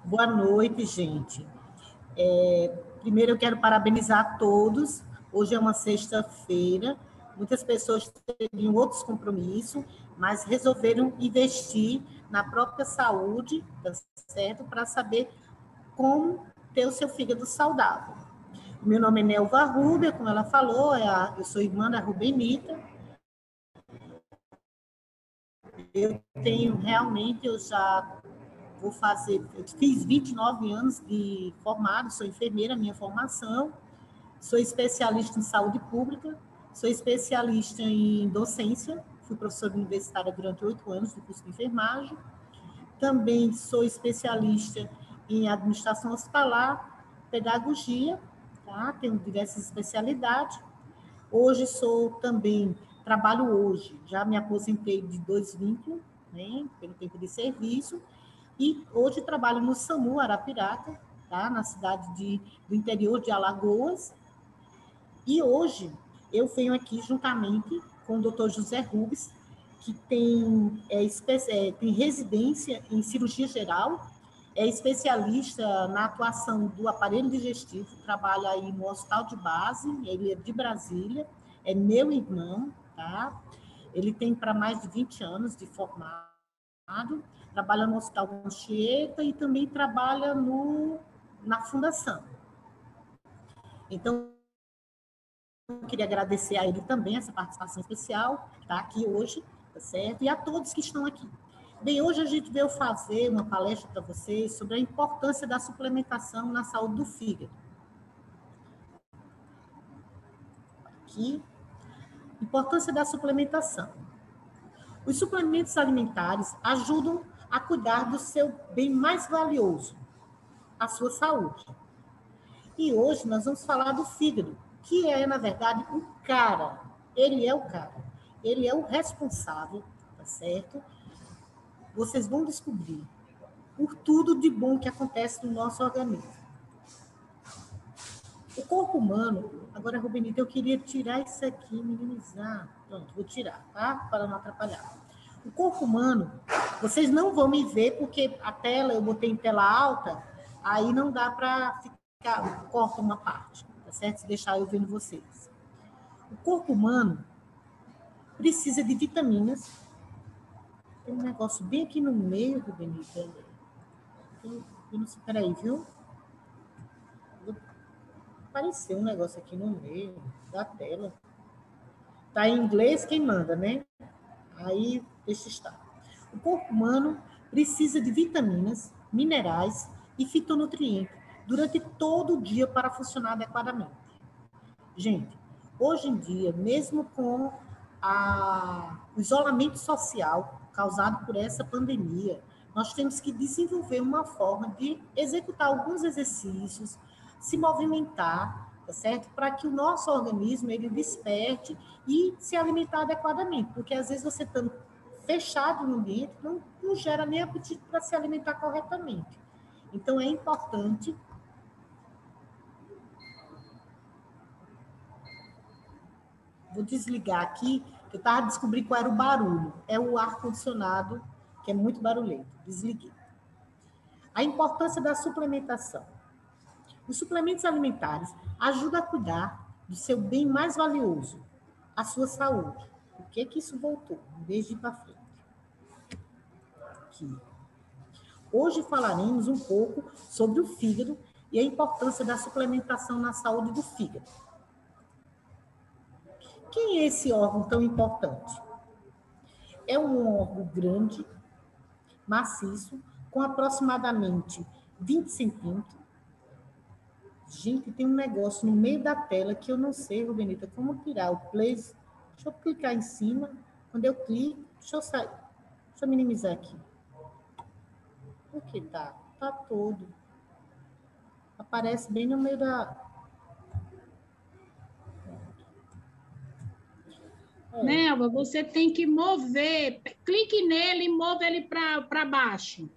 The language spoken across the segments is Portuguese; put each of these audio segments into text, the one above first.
Boa noite, gente. Primeiro, eu quero parabenizar a todos. Hoje é uma sexta-feira. Muitas pessoas teriam outros compromissos, mas resolveram investir na própria saúde, tá certo? Para saber como ter o seu fígado saudável. Meu nome é Nelva Rúbia, como ela falou, eu sou irmã da Rubenita. Eu já eu fiz 29 anos de formado, sou enfermeira, minha formação, sou especialista em saúde pública, sou especialista em docência, fui professora universitária durante 8 anos do curso de enfermagem, também sou especialista em administração hospitalar, pedagogia, tá? Tenho diversas especialidades. Hoje trabalho hoje, já me aposentei de 2020, né, pelo tempo de serviço, e hoje trabalho no SAMU Arapiraca, tá, na do interior de Alagoas, e hoje eu venho aqui juntamente com o Dr. José Rubens, que tem residência em cirurgia geral, é especialista na atuação do aparelho digestivo, trabalha aí no hospital de base, ele é de Brasília, é meu irmão, tá? Ele tem para mais de 20 anos de formado, trabalha no Hospital Anchieta e também trabalha na Fundação. Então, eu queria agradecer a ele também essa participação especial, tá aqui hoje, tá certo? E a todos que estão aqui. Bem, hoje a gente veio fazer uma palestra para vocês sobre a importância da suplementação na saúde do fígado. Aqui, importância da suplementação. Os suplementos alimentares ajudam a cuidar do seu bem mais valioso, a sua saúde. E hoje nós vamos falar do fígado, que é, na verdade, o cara. Ele é o cara. Ele é o responsável, tá certo? Vocês vão descobrir por tudo de bom que acontece no nosso organismo. O corpo humano... Agora, Rubenita, eu queria tirar isso aqui, minimizar. Pronto, vou tirar, tá? Para não atrapalhar. O corpo humano, vocês não vão me ver, porque a tela, eu botei em tela alta, aí não dá para ficar, corta uma parte, tá certo? Se deixar eu vendo vocês. O corpo humano precisa de vitaminas. Tem um negócio bem aqui no meio, Rubenita. Eu não sei, peraí, viu? Apareceu um negócio aqui no meio da tela. Tá em inglês, quem manda, né? Aí, deixa estar. O corpo humano precisa de vitaminas, minerais e fitonutrientes durante todo o dia para funcionar adequadamente. Gente, hoje em dia, mesmo com o isolamento social causado por essa pandemia, nós temos que desenvolver uma forma de executar alguns exercícios, se movimentar, tá certo? Para que o nosso organismo ele desperte e se alimentar adequadamente, porque às vezes você está fechado no ambiente não gera nem apetite para se alimentar corretamente. Então é importante. Vou desligar aqui, que eu estava descobrindo qual era o barulho. É o ar-condicionado, que é muito barulhento. Desliguei. A importância da suplementação. Os suplementos alimentares ajudam a cuidar do seu bem mais valioso, a sua saúde. Por que isso voltou? Desde ir para frente. Aqui. Hoje falaremos um pouco sobre o fígado e a importância da suplementação na saúde do fígado. Quem é esse órgão tão importante? É um órgão grande, maciço, com aproximadamente 20 centímetros. Gente, tem um negócio no meio da tela que eu não sei, Rubenita, como tirar o play. Deixa eu clicar em cima. Quando eu clico, deixa eu sair. Deixa eu minimizar aqui. O que tá? Tá todo. Aparece bem no meio da... Nelva, você tem que mover. Clique nele e move ele para baixo.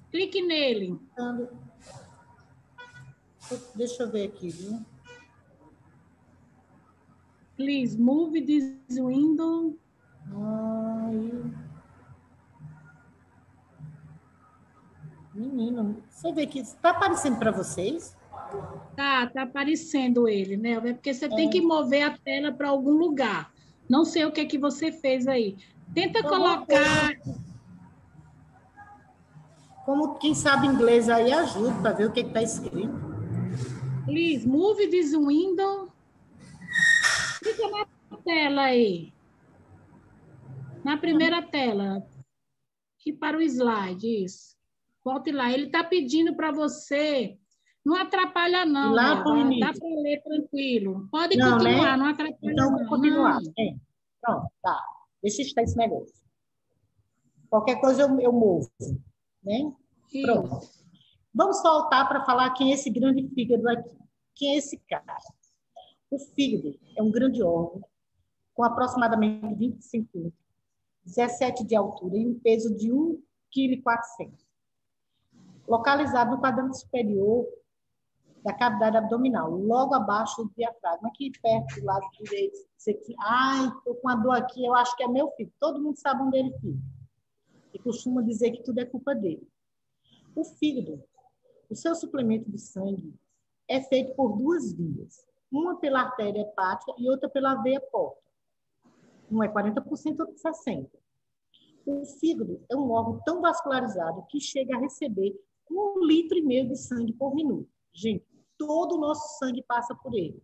Clique nele. Deixa eu ver aqui, viu? Please, move this window. Menino, você vê que está aparecendo para vocês? Tá aparecendo ele, né? É porque você tem que mover a tela para algum lugar. Não sei o que é que você fez aí. Tenta colocar. Como quem sabe inglês aí ajuda para ver o que está escrito. Please, move this window. Clica na tela aí. Na primeira tela. E para o slide, isso. Volte lá. Ele está pedindo para você. Não atrapalha, não, Lá para o Nelva. Dá início. para ler tranquilo. Pode Não, né? continuar, não atrapalha, Então, não. vou continuar. Não. É. Pronto, tá. Deixa eu estar esse negócio. Qualquer coisa eu movo, né? Pronto. Isso. Vamos voltar para falar quem é esse grande fígado aqui. Quem é esse cara? O fígado é um grande órgão com aproximadamente 20 centímetros, 17 de altura e um peso de 1,4 kg. Localizado no quadrante superior da cavidade abdominal, logo abaixo do diafragma, aqui perto do lado direito. Ai, estou com a dor aqui, eu acho que é meu filho. Todo mundo sabe onde ele fica. E costuma dizer que tudo é culpa dele. O fígado, o seu suplemento de sangue, é feito por duas vias. Uma pela artéria hepática e outra pela veia porta. Um é 40%, outro 60%. O fígado é um órgão tão vascularizado que chega a receber 1,5 litro de sangue por minuto. Gente, todo o nosso sangue passa por ele.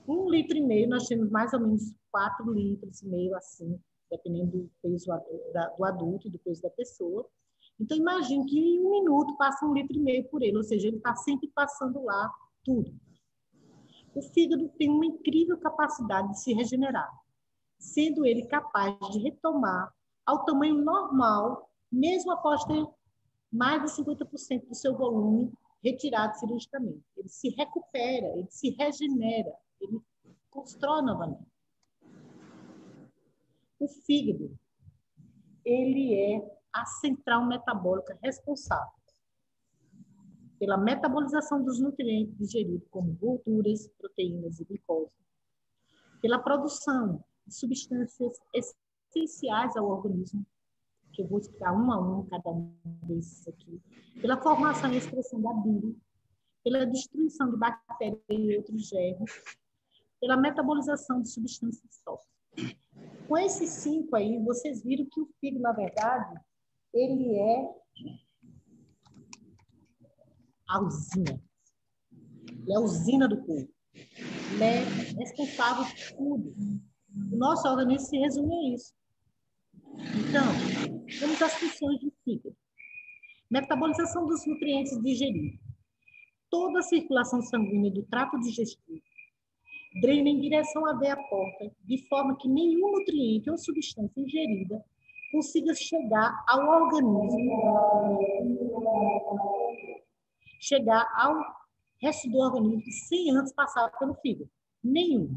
1,5 litro, nós temos mais ou menos 4,5 litros, assim, dependendo do peso do adulto, do peso da pessoa. Então, imagine que em 1 minuto passa 1,5 litro por ele, ou seja, ele está sempre passando lá tudo. O fígado tem uma incrível capacidade de se regenerar, sendo ele capaz de retomar ao tamanho normal, mesmo após ter mais de 50% do seu volume retirado cirurgicamente. Ele se recupera, ele se regenera, ele constrói novamente. O fígado, ele é a central metabólica responsável pela metabolização dos nutrientes digeridos, como gorduras, proteínas e glicose, pela produção de substâncias essenciais ao organismo, que eu vou explicar um a um cada um desses aqui, pela formação e expressão da bile, pela destruição de bactérias e outros germes, pela metabolização de substâncias tóxicas. Com esses 5 aí, vocês viram que o fígado, na verdade, ele é a usina. Ele é a usina do corpo. Ele é responsável por tudo. O nosso organismo se resume a isso. Então, vamos às funções do fígado. Metabolização dos nutrientes digeridos. Toda a circulação sanguínea do trato digestivo drena em direção à veia porta, de forma que nenhum nutriente ou substância ingerida consiga chegar ao organismo, chegar ao resto do organismo sem antes passar pelo fígado. Nenhum.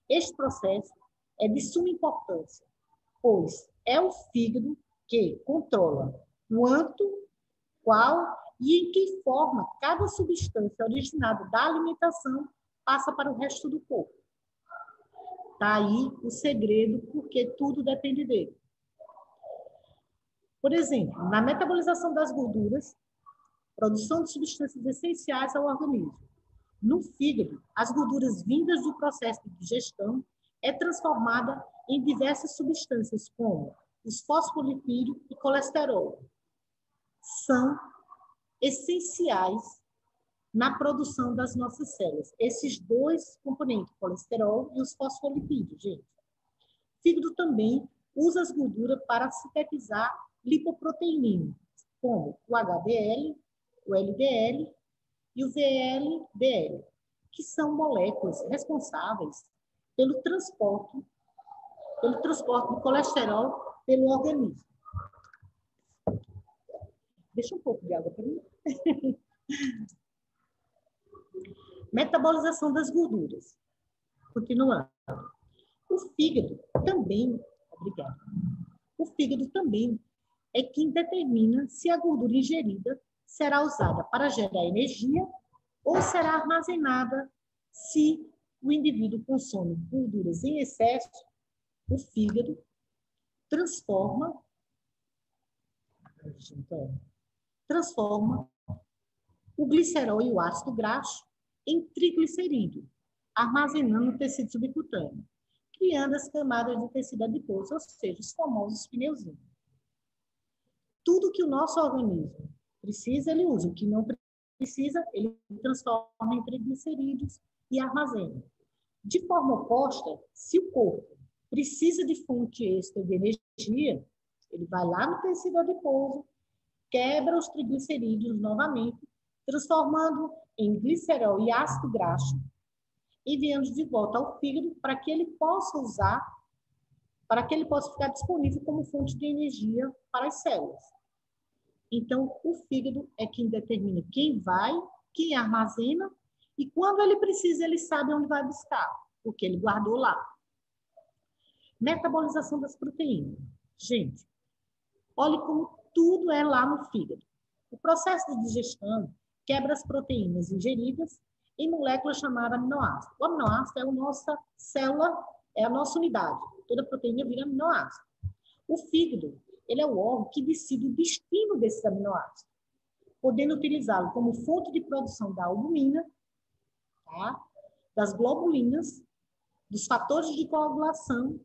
Este processo é de suma importância, pois é o fígado que controla quanto, qual e em que forma cada substância originada da alimentação passa para o resto do corpo. Está aí o segredo, porque tudo depende dele. Por exemplo, na metabolização das gorduras, produção de substâncias essenciais ao organismo. No fígado, as gorduras vindas do processo de digestão é transformada em diversas substâncias, como os fosfolipídios e colesterol. São essenciais na produção das nossas células. Esses dois componentes, o colesterol e os fosfolipídios, gente. O fígado também usa as gorduras para sintetizar lipoproteínas, como o HDL, o LDL e o VLDL, que são moléculas responsáveis pelo transporte do colesterol pelo organismo. Deixa um pouco de água para mim. Metabolização das gorduras. Continuando. O fígado também, obrigada. O fígado também é quem determina se a gordura ingerida será usada para gerar energia ou será armazenada se o indivíduo consome gorduras em excesso. O fígado transforma transforma o glicerol e o ácido graxo em triglicerídeo, armazenando no tecido subcutâneo, criando as camadas de tecido adiposo, ou seja, os famosos pneuzinhos. Tudo que o nosso organismo precisa, ele usa. O que não precisa, ele transforma em triglicerídeos e armazena. De forma oposta, se o corpo precisa de fonte extra de energia, ele vai lá no tecido adiposo, quebra os triglicerídeos novamente, transformando em glicerol e ácido graxo, enviando de volta ao fígado para que ele possa usar, para que ele possa ficar disponível como fonte de energia para as células. Então, o fígado é quem determina quem vai, quem armazena, e quando ele precisa, ele sabe onde vai buscar, porque ele guardou lá. Metabolização das proteínas. Gente, olhe como tudo é lá no fígado. O processo de digestão quebra as proteínas ingeridas em moléculas chamadas aminoácido. O aminoácido é a nossa célula, é a nossa unidade. Toda proteína vira aminoácido. O fígado, ele é o órgão que decide o destino desses aminoácidos, podendo utilizá-lo como fonte de produção da albumina, tá? Das globulinas, dos fatores de coagulação,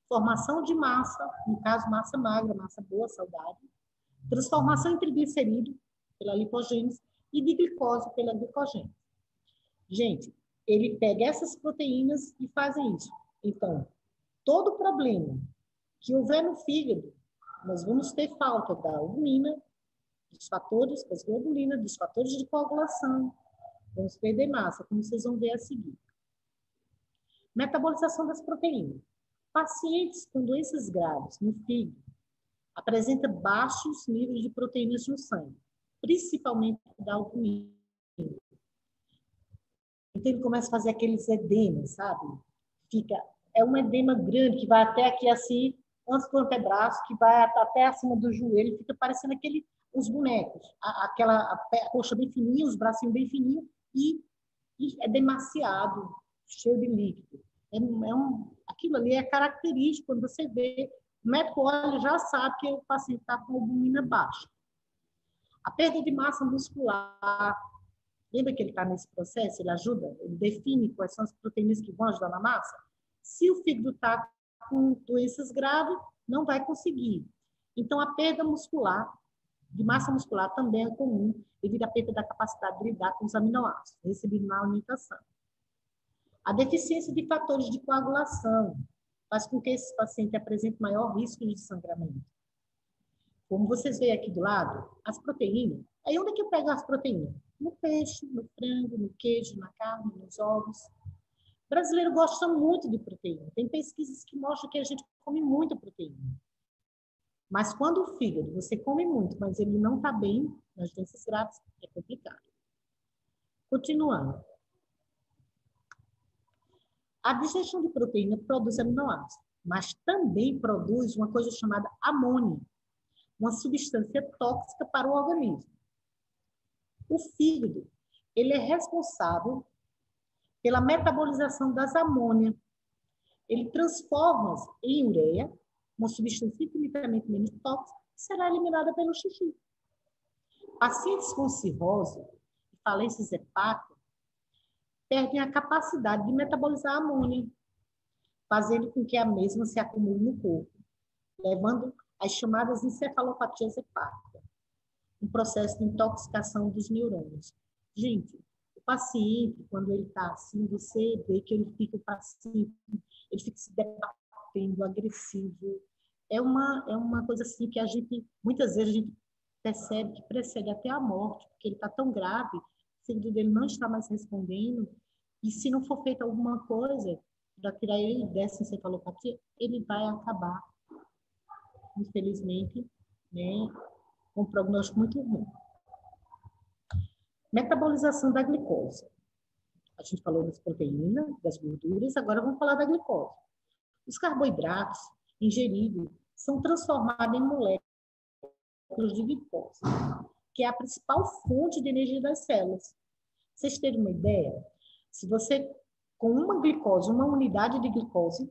formação de massa, no caso, massa magra, massa boa, saudável, transformação em triglicerídeo, pela lipogênese, e de glicose, pela glicogênese. Gente, ele pega essas proteínas e faz isso. Então, todo problema que houver no fígado, nós vamos ter falta da albumina, dos fatores, das globulinas, dos fatores de coagulação, vamos perder massa, como vocês vão ver a seguir. Metabolização das proteínas. Pacientes com doenças graves no fígado apresentam baixos níveis de proteínas no sangue, principalmente da albumina. Então, ele começa a fazer aqueles edemas, sabe? É um edema grande que vai até aqui assim, antes do antebraço, que vai até acima do joelho, fica parecendo os bonecos, a coxa bem fininha, os bracinhos bem fininhos, e é demasiado, cheio de líquido. Aquilo ali é característico, quando você vê, o médico olha já sabe que o paciente está com albumina baixa. A perda de massa muscular, lembra que ele está nesse processo, ele ajuda, ele define quais são as proteínas que vão ajudar na massa? Se o fígado está com doenças graves, não vai conseguir. Então, a perda muscular, de massa muscular, também é comum, devido à perda da capacidade de lidar com os aminoácidos, recebidos na alimentação. A deficiência de fatores de coagulação faz com que esse paciente apresente maior risco de sangramento. Como vocês veem aqui do lado, as proteínas. Aí onde é que eu pego as proteínas? No peixe, no frango, no queijo, na carne, nos ovos. O brasileiro gosta muito de proteína. Tem pesquisas que mostram que a gente come muita proteína. Mas quando o fígado, você come muito, mas ele não está bem nas doenças graves, é complicado. Continuando. A digestão de proteína produz aminoácidos, mas também produz uma coisa chamada amônia, uma substância tóxica para o organismo. O fígado, ele é responsável pela metabolização das amônias. Ele transforma-as em ureia, uma substância infinitamente menos tóxica, que será eliminada pelo xixi. Pacientes com cirrose e falências hepáticas perdem a capacidade de metabolizar a amônia, fazendo com que a mesma se acumule no corpo, levando às chamadas encefalopatias hepáticas, um processo de intoxicação dos neurônios. Gente, o paciente, quando ele está assim, você vê que ele fica paciente, ele fica se debatendo, agressivo. É uma coisa assim que muitas vezes a gente percebe que precede até a morte, porque ele está tão grave, o fígado dele não está mais respondendo, e se não for feita alguma coisa para tirar ele dessa encefalopatia, ele vai acabar, infelizmente, né, com um prognóstico muito ruim. Metabolização da glicose. A gente falou das proteínas, das gorduras, agora vamos falar da glicose. Os carboidratos ingeridos são transformados em moléculas de glicose, que é a principal fonte de energia das células. Vocês terem uma ideia? Se você, com uma glicose, uma unidade de glicose,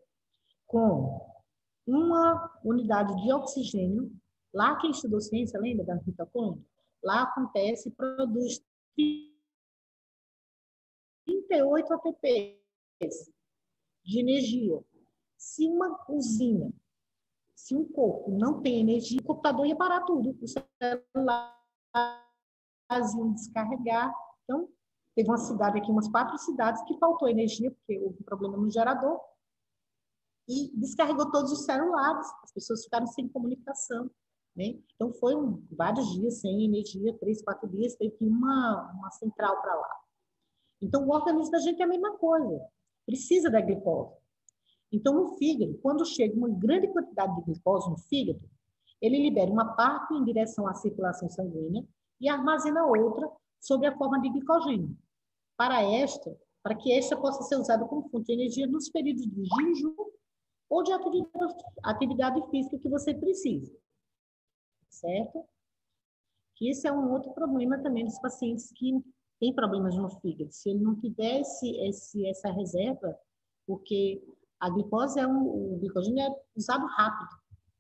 com uma unidade de oxigênio, lá quem estudou ciência, lembra da mitocôndria? lá acontece e produz 38 ATP de energia. Se uma usina, se um corpo não tem energia, o computador ia parar tudo, o celular ia descarregar. Então, teve uma cidade aqui, umas 4 cidades, que faltou energia, porque houve um problema no gerador, e descarregou todos os celulares, as pessoas ficaram sem comunicação, né? Então, foi vários dias sem energia, 3, 4 dias, teve uma central para lá. Então, o organismo da gente é a mesma coisa, precisa da glicose. Então, no fígado, quando chega uma grande quantidade de glicose no fígado, ele libera uma parte em direção à circulação sanguínea e armazena outra sob a forma de glicogênio. Para que esta possa ser usada como fonte de energia nos períodos de jejum ou de atividade física que você precisa. Certo? Que esse é um outro problema também dos pacientes que têm problemas no fígado. Se ele não tiver essa reserva, porque a glicose o glicogênio é usado rápido,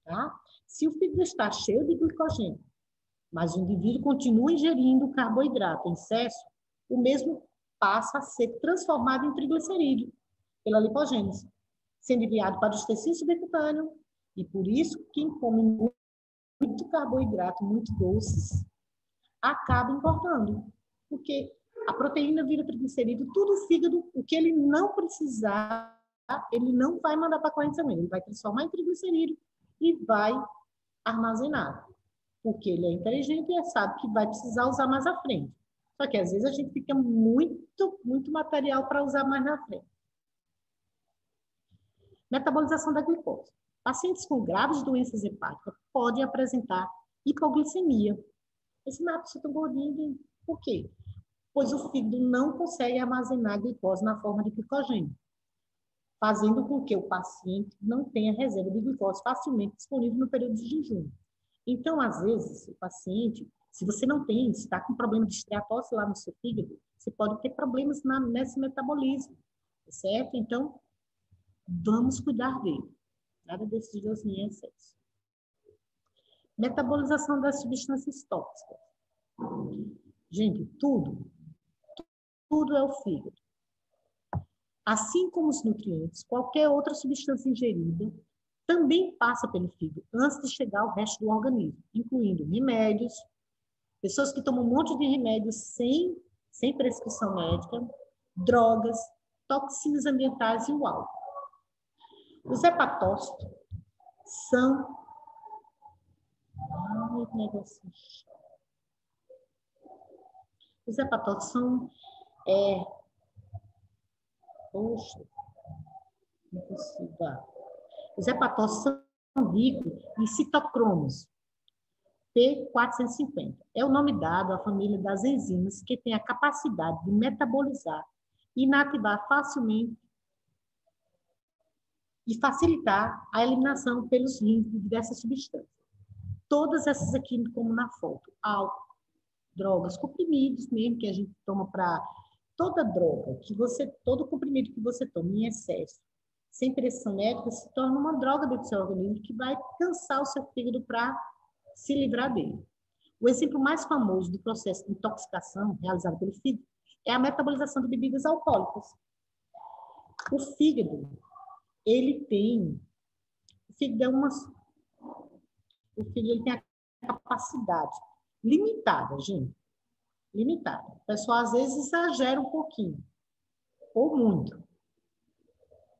tá? Se o fígado está cheio de glicogênio, mas o indivíduo continua ingerindo carboidrato em excesso, o mesmo passa a ser transformado em triglicerídeo pela lipogênese, sendo enviado para os tecidos subcutâneos, e por isso quem come muito carboidrato, muito doces, acaba engordando, porque a proteína vira triglicerídeo, tudo o fígado, o que ele não precisar, ele não vai mandar para a corrente sanguínea, ele vai transformar em triglicerídeo e vai armazenar, porque ele é inteligente e sabe que vai precisar usar mais à frente. Só que às vezes a gente fica muito material para usar mais na frente. Metabolização da glicose. Pacientes com graves doenças hepáticas podem apresentar hipoglicemia. Esse mato é tão gordinho, por quê? Pois o fígado não consegue armazenar a glicose na forma de glicogênio, fazendo com que o paciente não tenha reserva de glicose facilmente disponível no período de jejum. Então, às vezes, o paciente, se você não tem, se está com problema de esteatose lá no seu fígado, você pode ter problemas nesse metabolismo, certo? Então, vamos cuidar dele. Nada desses dois em excesso. Metabolização das substâncias tóxicas. Gente, tudo é o fígado. Assim como os nutrientes, qualquer outra substância ingerida também passa pelo fígado antes de chegar ao resto do organismo, incluindo remédios, pessoas que tomam um monte de remédios sem prescrição médica, drogas, toxinas ambientais e o álcool. Os hepatócitos são... Os hepatócitos são... Poxa, não consigo dar. Os hepatócitos são ricos em citocromos, P450. É o nome dado à família das enzimas que tem a capacidade de metabolizar e inativar facilmente e facilitar a eliminação pelos rins de diversas substâncias. Todas essas aqui, como na foto, álcool, drogas, comprimidos mesmo, que a gente toma para... Toda droga, todo comprimido que você toma em excesso, sem prescrição médica, se torna uma droga dentro do seu organismo que vai cansar o seu fígado para se livrar dele. O exemplo mais famoso do processo de intoxicação realizado pelo fígado é a metabolização de bebidas alcoólicas. O fígado, ele tem a capacidade limitada, gente. Limitada. O pessoal, às vezes, exagera um pouquinho, ou muito.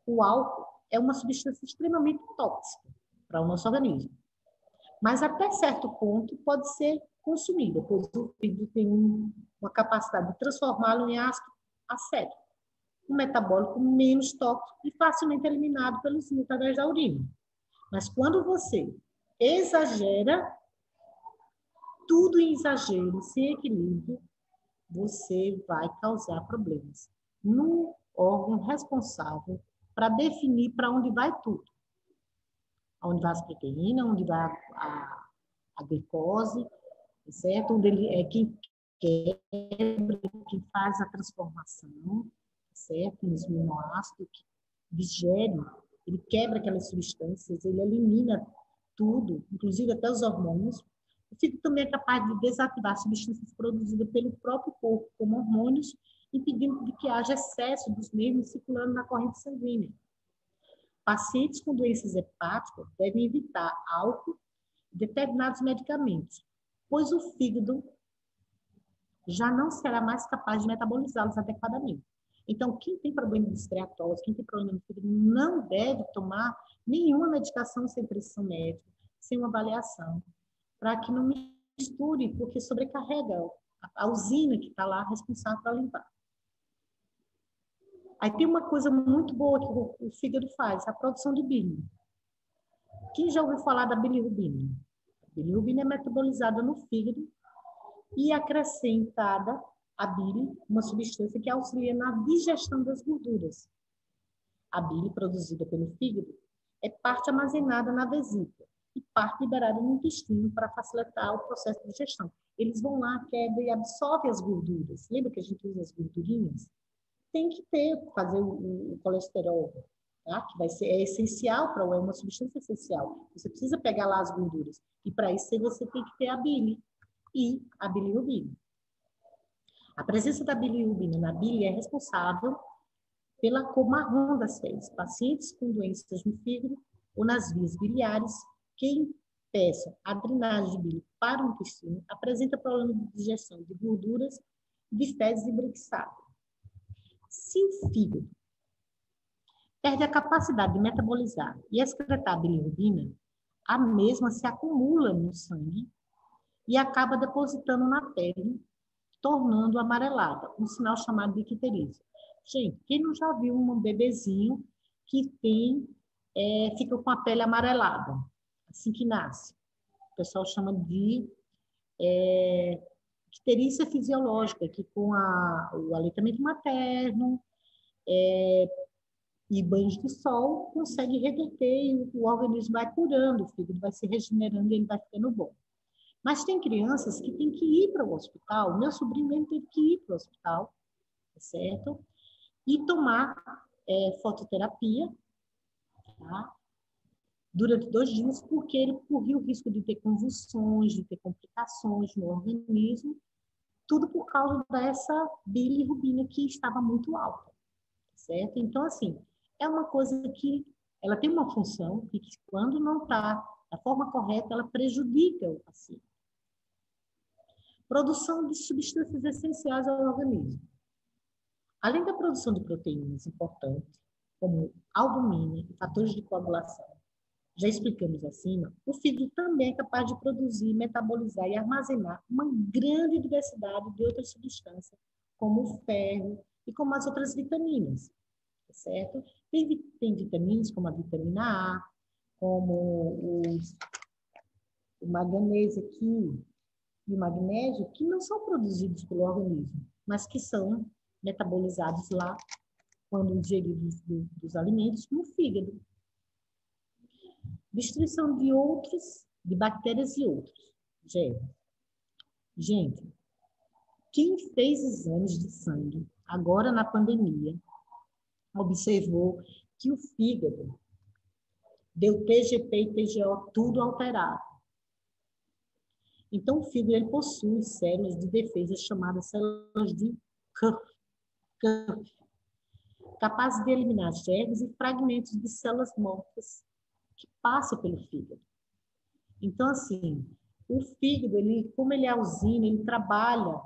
O álcool é uma substância extremamente tóxica para o nosso organismo. Mas, até certo ponto, pode ser consumida, pois o fígado tem uma capacidade de transformá-lo em ácido acético, um metabólico menos tóxico e facilmente eliminado pelos rins através da urina. Mas, quando você exagera, tudo em exagero, sem equilíbrio, você vai causar problemas no órgão responsável para definir para onde vai tudo. Onde vai as proteínas, onde vai a glicose, certo? Onde ele é quem quebra, quem faz a transformação, certo? Nos aminoácidos, que digere, ele quebra aquelas substâncias, ele elimina tudo, inclusive até os hormônios, O fígado também é capaz de desativar substâncias produzidas pelo próprio corpo, como hormônios, impedindo de que haja excesso dos mesmos circulando na corrente sanguínea. Pacientes com doenças hepáticas devem evitar álcool e determinados medicamentos, pois o fígado já não será mais capaz de metabolizá-los adequadamente. Então, quem tem problema de esteatose, quem tem problema no fígado, não deve tomar nenhuma medicação sem prescrição médica, sem uma avaliação, para que não misture, porque sobrecarrega a usina que está lá responsável para limpar. Aí tem uma coisa muito boa que o fígado faz, a produção de bile. Quem já ouviu falar da bilirrubina? A bilirrubina é metabolizada no fígado e acrescentada a bile, uma substância que auxilia na digestão das gorduras. A bile produzida pelo fígado é parte armazenada na vesícula e parte liberada no intestino para facilitar o processo de digestão. Eles vão lá, quebram e absorvem as gorduras. Lembra que a gente usa as gordurinhas? Tem que fazer o colesterol, tá? Que é essencial para é uma substância essencial. Você precisa pegar lá as gorduras. E para isso você tem que ter a bile e a bilirrubina. A presença da bilirrubina na bile é responsável pela cor marrom das fezes. Pacientes com doenças no fígado ou nas vias biliares que impeçam a drenagem de bile para o intestino apresenta problema de digestão de gorduras, de fezes embranquiçadas. Se o fígado perde a capacidade de metabolizar e excretar a bilirrubina, a mesma se acumula no sangue e acaba depositando na pele, tornando amarelada, um sinal chamado de icterícia. Gente, quem não já viu um bebezinho que fica com a pele amarelada, assim que nasce? O pessoal chama de icterícia fisiológica, que com o aleitamento materno e banhos de sol consegue reverter e o organismo vai curando, o fígado vai se regenerando e ele vai ficando bom. Mas tem crianças que têm que ir para o hospital. Meu sobrinho mesmo teve que ir para o hospital, certo? E tomar fototerapia, tá? Durante 2 dias, porque ele corria o risco de ter convulsões, de ter complicações no organismo, tudo por causa dessa bilirrubina que estava muito alta, certo? Então, assim, é uma coisa que ela tem uma função e que, quando não está da forma correta, ela prejudica o paciente. Produção de substâncias essenciais ao organismo. Além da produção de proteínas importantes, como albumina e fatores de coagulação, já explicamos acima, o fígado também é capaz de produzir, metabolizar e armazenar uma grande diversidade de outras substâncias, como o ferro e como as outras vitaminas, certo? Tem vitaminas como a vitamina A, como o manganês aqui e o magnésio, que não são produzidos pelo organismo, mas que são metabolizados lá, quando ingeridos dos alimentos, no fígado. Destruição de bactérias e outros germes. Gente, quem fez exames de sangue, agora na pandemia, observou que o fígado deu TGP e TGO tudo alterado. Então, o fígado ele possui células de defesa chamadas células de Kupffer, capazes de eliminar germes e fragmentos de células mortas que passam pelo fígado. Então, assim, o fígado, como ele é a usina, ele trabalha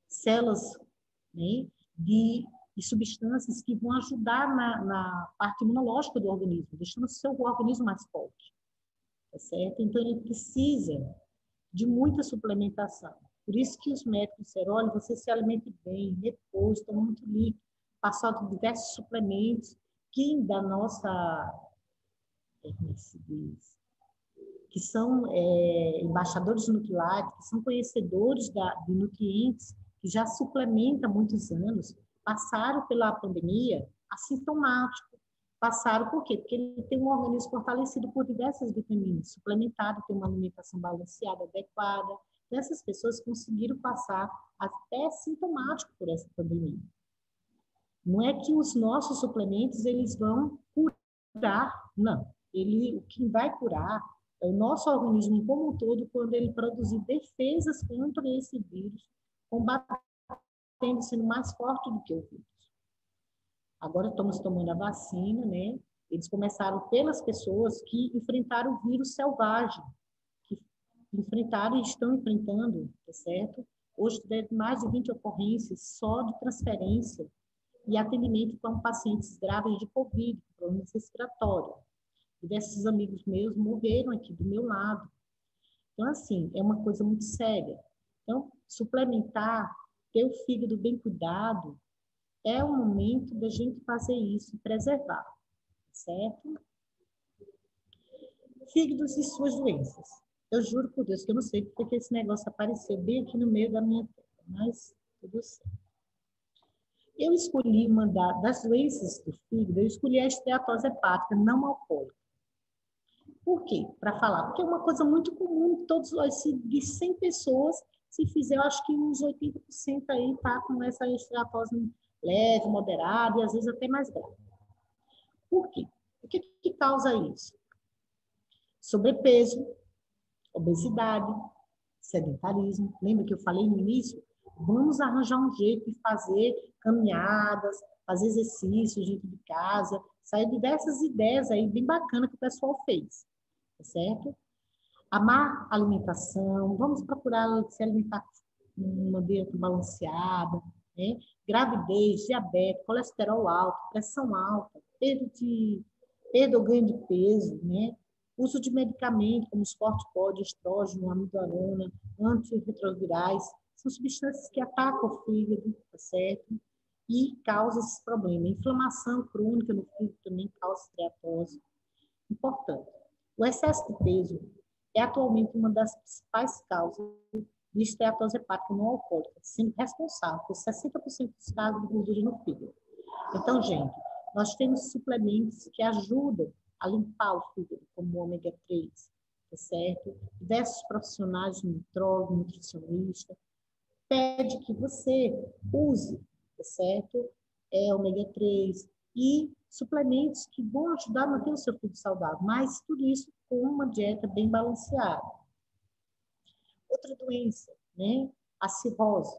células, né, de substâncias que vão ajudar na parte imunológica do organismo, deixando o seu organismo mais forte, tá certo? Então, ele precisa de muita suplementação. Por isso que os médicos disseram, olha, você se alimente bem, repouso, toma muito líquido, passou de diversos suplementos, que da nossa, como se diz, que são embaixadores nucleares, que são conhecedores de nutrientes, que já suplementam há muitos anos, passaram pela pandemia assintomático. Passaram por quê? Porque ele tem um organismo fortalecido por diversas vitaminas, suplementado, tem uma alimentação balanceada, adequada. Então, essas pessoas conseguiram passar até sintomático por essa pandemia. Não é que os nossos suplementos eles vão curar, não. O que vai curar É o nosso organismo como um todo, quando ele produzir defesas contra esse vírus, combatendo, sendo mais forte do que o vírus. Agora estamos tomando a vacina, né? Eles começaram pelas pessoas que enfrentaram o vírus selvagem, que enfrentaram e estão enfrentando, tá certo? Hoje teve mais de 20 ocorrências só de transferência e atendimento com pacientes graves de Covid, problemas respiratórios. Diversos amigos meus morreram aqui do meu lado. Então, assim, é uma coisa muito séria. Então, suplementar, ter o fígado bem cuidado, é o momento da gente fazer isso e preservar, certo? Fígados e suas doenças. Eu juro por Deus que eu não sei porque esse negócio apareceu bem aqui no meio da minha tela, mas tudo certo. Eu escolhi uma das doenças do fígado, eu escolhi a esteatose hepática não alcoólica. Por quê? Para falar. Porque é uma coisa muito comum, todos de 100 pessoas, se fizer, eu acho que uns 80% aí está com essa esteatose leve, moderada e às vezes até mais grave. Por quê? O que causa isso? Sobrepeso, obesidade, sedentarismo. Lembra que eu falei no início? Vamos arranjar um jeito de fazer caminhadas, fazer exercícios dentro de casa, sair de dessas ideias aí bem bacana que o pessoal fez, tá certo? A má alimentação, vamos procurar se alimentar com uma dieta balanceada, né? Gravidez, diabetes, colesterol alto, pressão alta, perda ou ganho de peso, né? Uso de medicamentos como os corticóides, estrógeno, amidorona, antirretrovirais, são substâncias que atacam o fígado, tá certo? E causam esses problemas. Inflamação crônica no fígado também causa esteatose. Importante. O excesso de peso é atualmente uma das principais causas de esteatose hepática não alcoólica, sendo responsável por 60% dos casos de gordura no fígado. Então, gente, nós temos suplementos que ajudam a limpar o fígado, como o ômega 3, tá certo? Diversos profissionais de nutrólogo, nutricionista, pede que você use, tá certo? Ômega 3 e suplementos que vão ajudar a manter o seu fígado saudável, mas tudo isso com uma dieta bem balanceada. Outra doença, né? A cirrose.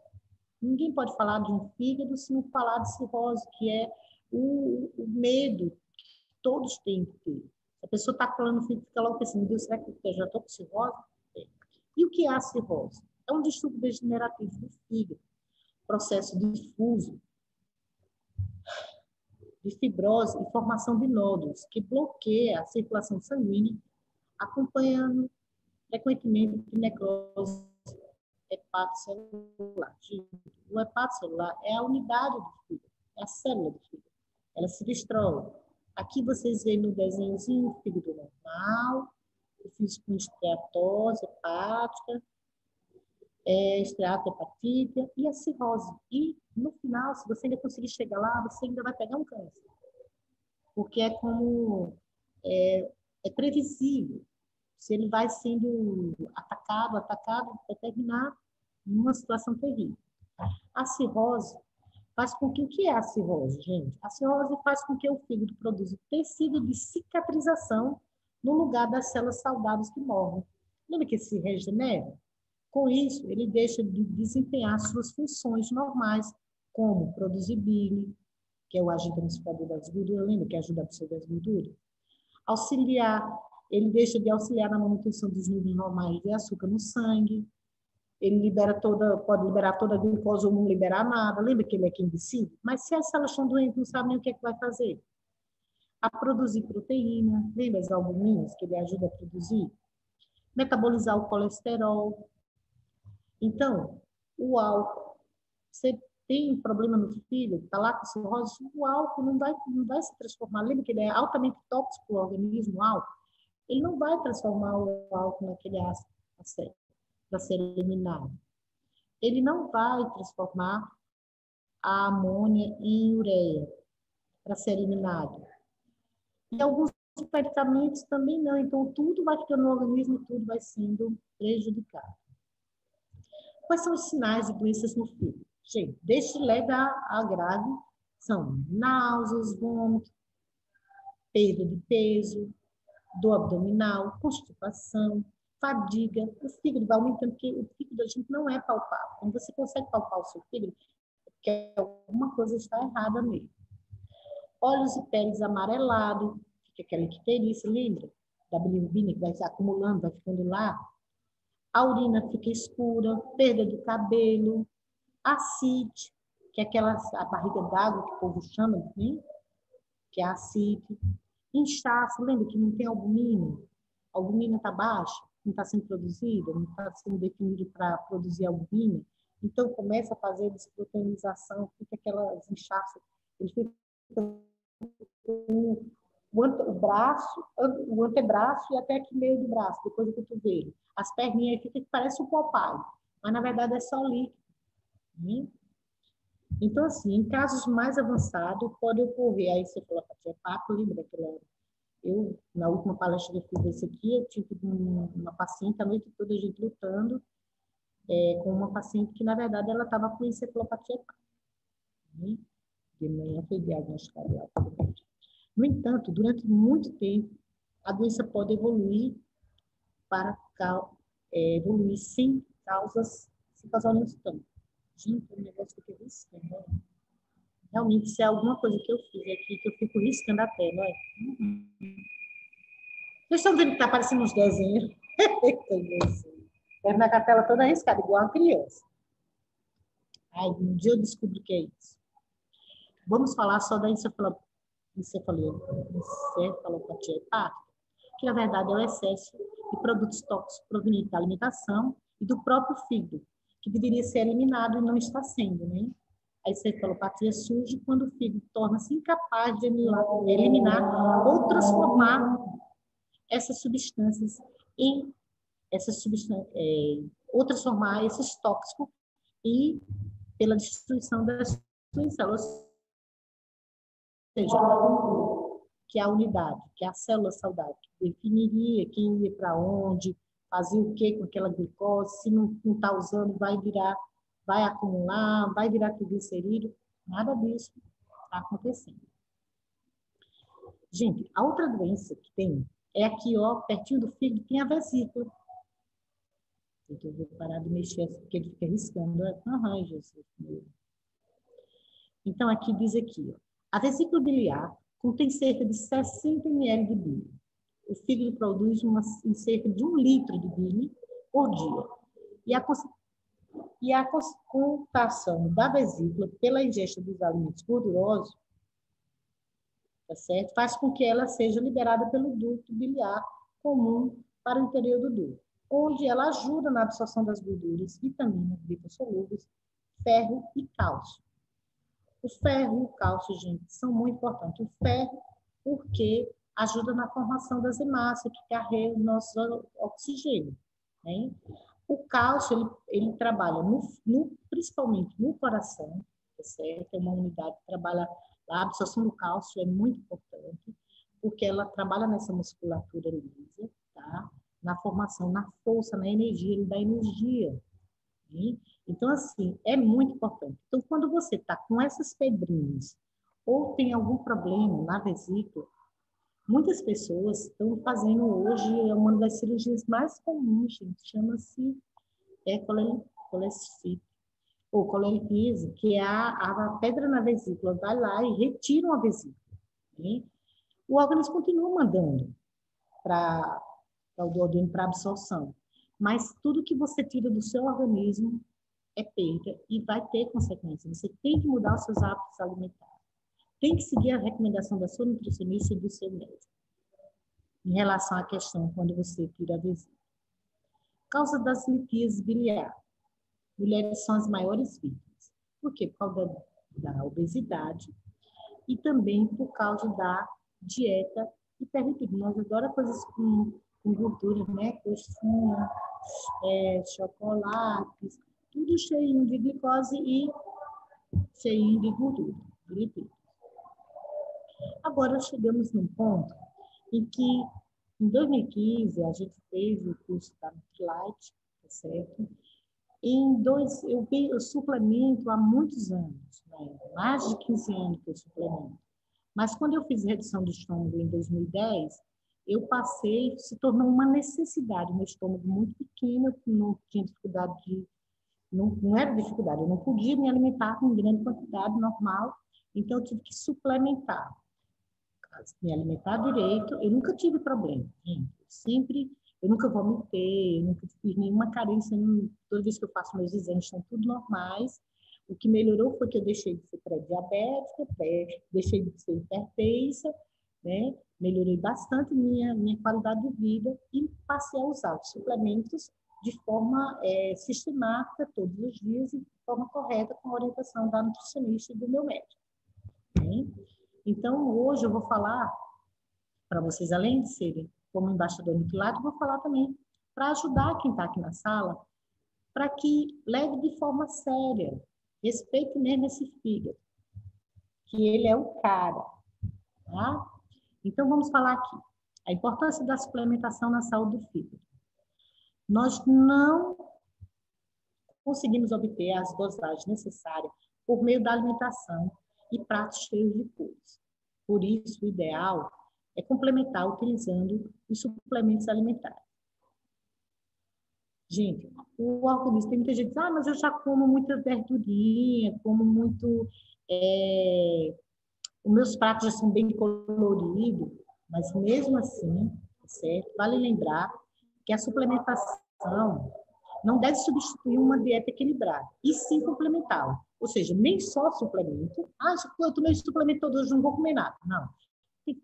Ninguém pode falar de um fígado se não falar de cirrose, que é o medo que todos têm que ter. A pessoa está falando fígado, fica logo pensando, Deus, será que eu já estou com cirrose? E o que é a cirrose? É um distúrbio degenerativo do fígado, processo difuso de fibrose e formação de nódulos, que bloqueia a circulação sanguínea, acompanhando frequentemente de necrose hepatocelular. O hepatocelular é a unidade do fígado, é a célula do fígado. Ela se destrói. Aqui vocês veem no desenhozinho o fígado normal, o fígado com esteatose hepática, esteatohepatite e a cirrose. E, no final, se você ainda conseguir chegar lá, você ainda vai pegar um câncer. Porque é previsível. Se ele vai sendo atacado, até terminar numa situação terrível. A cirrose faz com que... O que é a cirrose, gente? A cirrose faz com que o fígado produza tecido de cicatrização no lugar das células saudáveis que morrem. Lembra que se regenera? Com isso, ele deixa de desempenhar suas funções normais, como produzir bile, que é o agente emulsificador das gorduras, lembra que ajuda a absorver as gorduras? Ele deixa de auxiliar na manutenção dos níveis normais de açúcar no sangue, ele pode liberar toda a glicose ou não liberar nada, lembra que ele é quem decide? Mas se as células estão doentes, não sabem nem o que é que vai fazer. A produzir proteína, lembra as albuminas que ele ajuda a produzir? Metabolizar o colesterol. Então, o álcool, você tem um problema no fígado, está lá com cirrose, o álcool não vai se transformar. Lembra que ele é altamente tóxico para o organismo, o álcool? Ele não vai transformar o álcool naquele ácido para ser eliminado. Ele não vai transformar a amônia em ureia para ser eliminado. E alguns medicamentos também não. Então, tudo vai ficando no organismo e tudo vai sendo prejudicado. Quais são os sinais de doenças no fígado? Gente, desde leve a grave, são náuseas, vômito, perda de peso, dor abdominal, constipação, fadiga. O fígado vai aumentando, porque o fígado da gente não é palpável. Quando você consegue palpar o seu fígado, é porque alguma coisa está errada nele. Olhos e peles amarelados, fica aquela icterícia, lembra? Da bilirrubina que vai se acumulando, vai ficando lá. A urina fica escura, perda de cabelo, ascite, que é a barriga d'água que o povo chama, né? Que é a ascite. Inchaço, lembra que não tem albumina? A albumina está baixa, não está sendo produzida, não está sendo definido para produzir albumina. Então, começa a fazer desproteinização, fica aquelas inchaços, ele fica o braço, o antebraço e até aqui meio do braço, depois do cotovelo. As perninhas ficam que parece um Popeye, mas na verdade é só líquido. Né? Então, assim, em casos mais avançados, pode ocorrer a encefalopatia hepática, lembra aquela... Eu, na última palestra que eu fiz esse aqui, eu tive uma paciente, a noite toda a gente lutando com uma paciente que, na verdade, ela estava com encefalopatia hepática. Né? De manhã foi diagnosticada lá. No entanto, durante muito tempo, a doença pode evoluir evoluir sem causar nenhum sintoma. Gente, o negócio fica riscando, né? Realmente, se é alguma coisa que eu fiz aqui, que eu fico riscando a tela, olha. Vocês estão vendo que está aparecendo uns desenhos? Deve na tela toda arriscada, igual uma criança. Ai, um dia eu descubro o que é isso. Vamos falar só da encefalopatia hepática, que na verdade é o excesso de produtos tóxicos provenientes da alimentação e do próprio fígado, que deveria ser eliminado e não está sendo, né? A encefalopatia surge quando o fígado torna-se incapaz de eliminar ou transformar essas substâncias ou transformar esses tóxicos e pela destruição das suas células, seja, que é a unidade, que é a célula saudável, que definiria quem ia para onde, fazia o que com aquela glicose, se não está usando, vai acumular, vai virar triglicerídeo, nada disso está acontecendo. Gente, a outra doença que tem é aqui, ó, pertinho do fígado, tem a vesícula. Eu vou parar de mexer, porque ele fica riscando. Jesus. Então, aqui diz aqui, ó, a vesícula biliar contém cerca de 60 ml de bile. O fígado produz cerca de 1 litro de bile por dia. E a contação da vesícula pela ingesta dos alimentos gordurosos, tá certo? Faz com que ela seja liberada pelo duto biliar comum para o interior do duto, onde ela ajuda na absorção das gorduras, vitaminas, lipossolúveis, ferro e cálcio. O ferro e o cálcio, gente, são muito importantes. O ferro, porque ajuda na formação das hemácias, que carregam o nosso oxigênio. Né? O cálcio, ele trabalha principalmente no coração, tá certo? É uma unidade que trabalha, a absorção do cálcio é muito importante, porque ela trabalha nessa musculatura lisa, tá? Na formação, na força, na energia, ele dá energia. Né? Então, assim, é muito importante. Então, quando você está com essas pedrinhas ou tem algum problema na vesícula, muitas pessoas estão fazendo hoje, é uma das cirurgias mais comuns, gente, chama-se colecistite, ou colelipise, que é a pedra na vesícula, vai lá e retira a vesícula. Né? O organismo continua mandando para o duodeno para absorção, mas tudo que você tira do seu organismo é perda e vai ter consequências. Você tem que mudar os seus hábitos alimentares. Tem que seguir a recomendação da sua nutricionista e do seu médico em relação à questão quando você tira a vesícula. Causa das litíases biliares. Mulheres são as maiores vítimas. Por quê? Por causa da obesidade e também por causa da dieta hiperlipídica. Nós adoramos coisas com gordura, né? Coxinha, chocolates, tudo cheinho de glicose e cheinho de gordura, de lipídios. Agora chegamos num ponto em que, em 2015, a gente fez o curso da Nutrilite, tá certo? Eu suplemento há muitos anos, né? Mais de 15 anos que eu suplemento. Mas quando eu fiz redução do estômago em 2010, eu passei, se tornou uma necessidade, meu estômago muito pequeno, não tinha dificuldade de, não era dificuldade, eu não podia me alimentar com grande quantidade normal, então eu tive que suplementar, me alimentar direito, eu nunca tive problema, gente. Eu nunca vomitei, eu nunca fiz nenhuma carência, toda vez que eu faço meus exames, são tudo normais. O que melhorou foi que eu deixei de ser pré-diabética, deixei de ser hipertensa, né? Melhorei bastante minha qualidade de vida e passei a usar os suplementos de forma sistemática, todos os dias, e de forma correta, com a orientação da nutricionista e do meu médico. Né? Então, hoje eu vou falar para vocês, além de serem como embaixador nuclear, eu vou falar também para ajudar quem está aqui na sala, para que leve de forma séria, respeite mesmo esse fígado, que ele é o cara, tá? Então, vamos falar aqui. A importância da suplementação na saúde do fígado. Nós não conseguimos obter as dosagens necessárias por meio da alimentação e pratos cheios de cores. Por isso, o ideal é complementar utilizando os suplementos alimentares. Gente, o organismo, tem muita gente que diz, mas eu já como muita verdurinha, como muito... os meus pratos já são bem coloridos, mas mesmo assim, certo? Vale lembrar que a suplementação não deve substituir uma dieta equilibrada, e sim complementá-la. Ou seja, nem só suplemento. Eu tomei suplemento todo, hoje não vou comer nada. Não. Tem que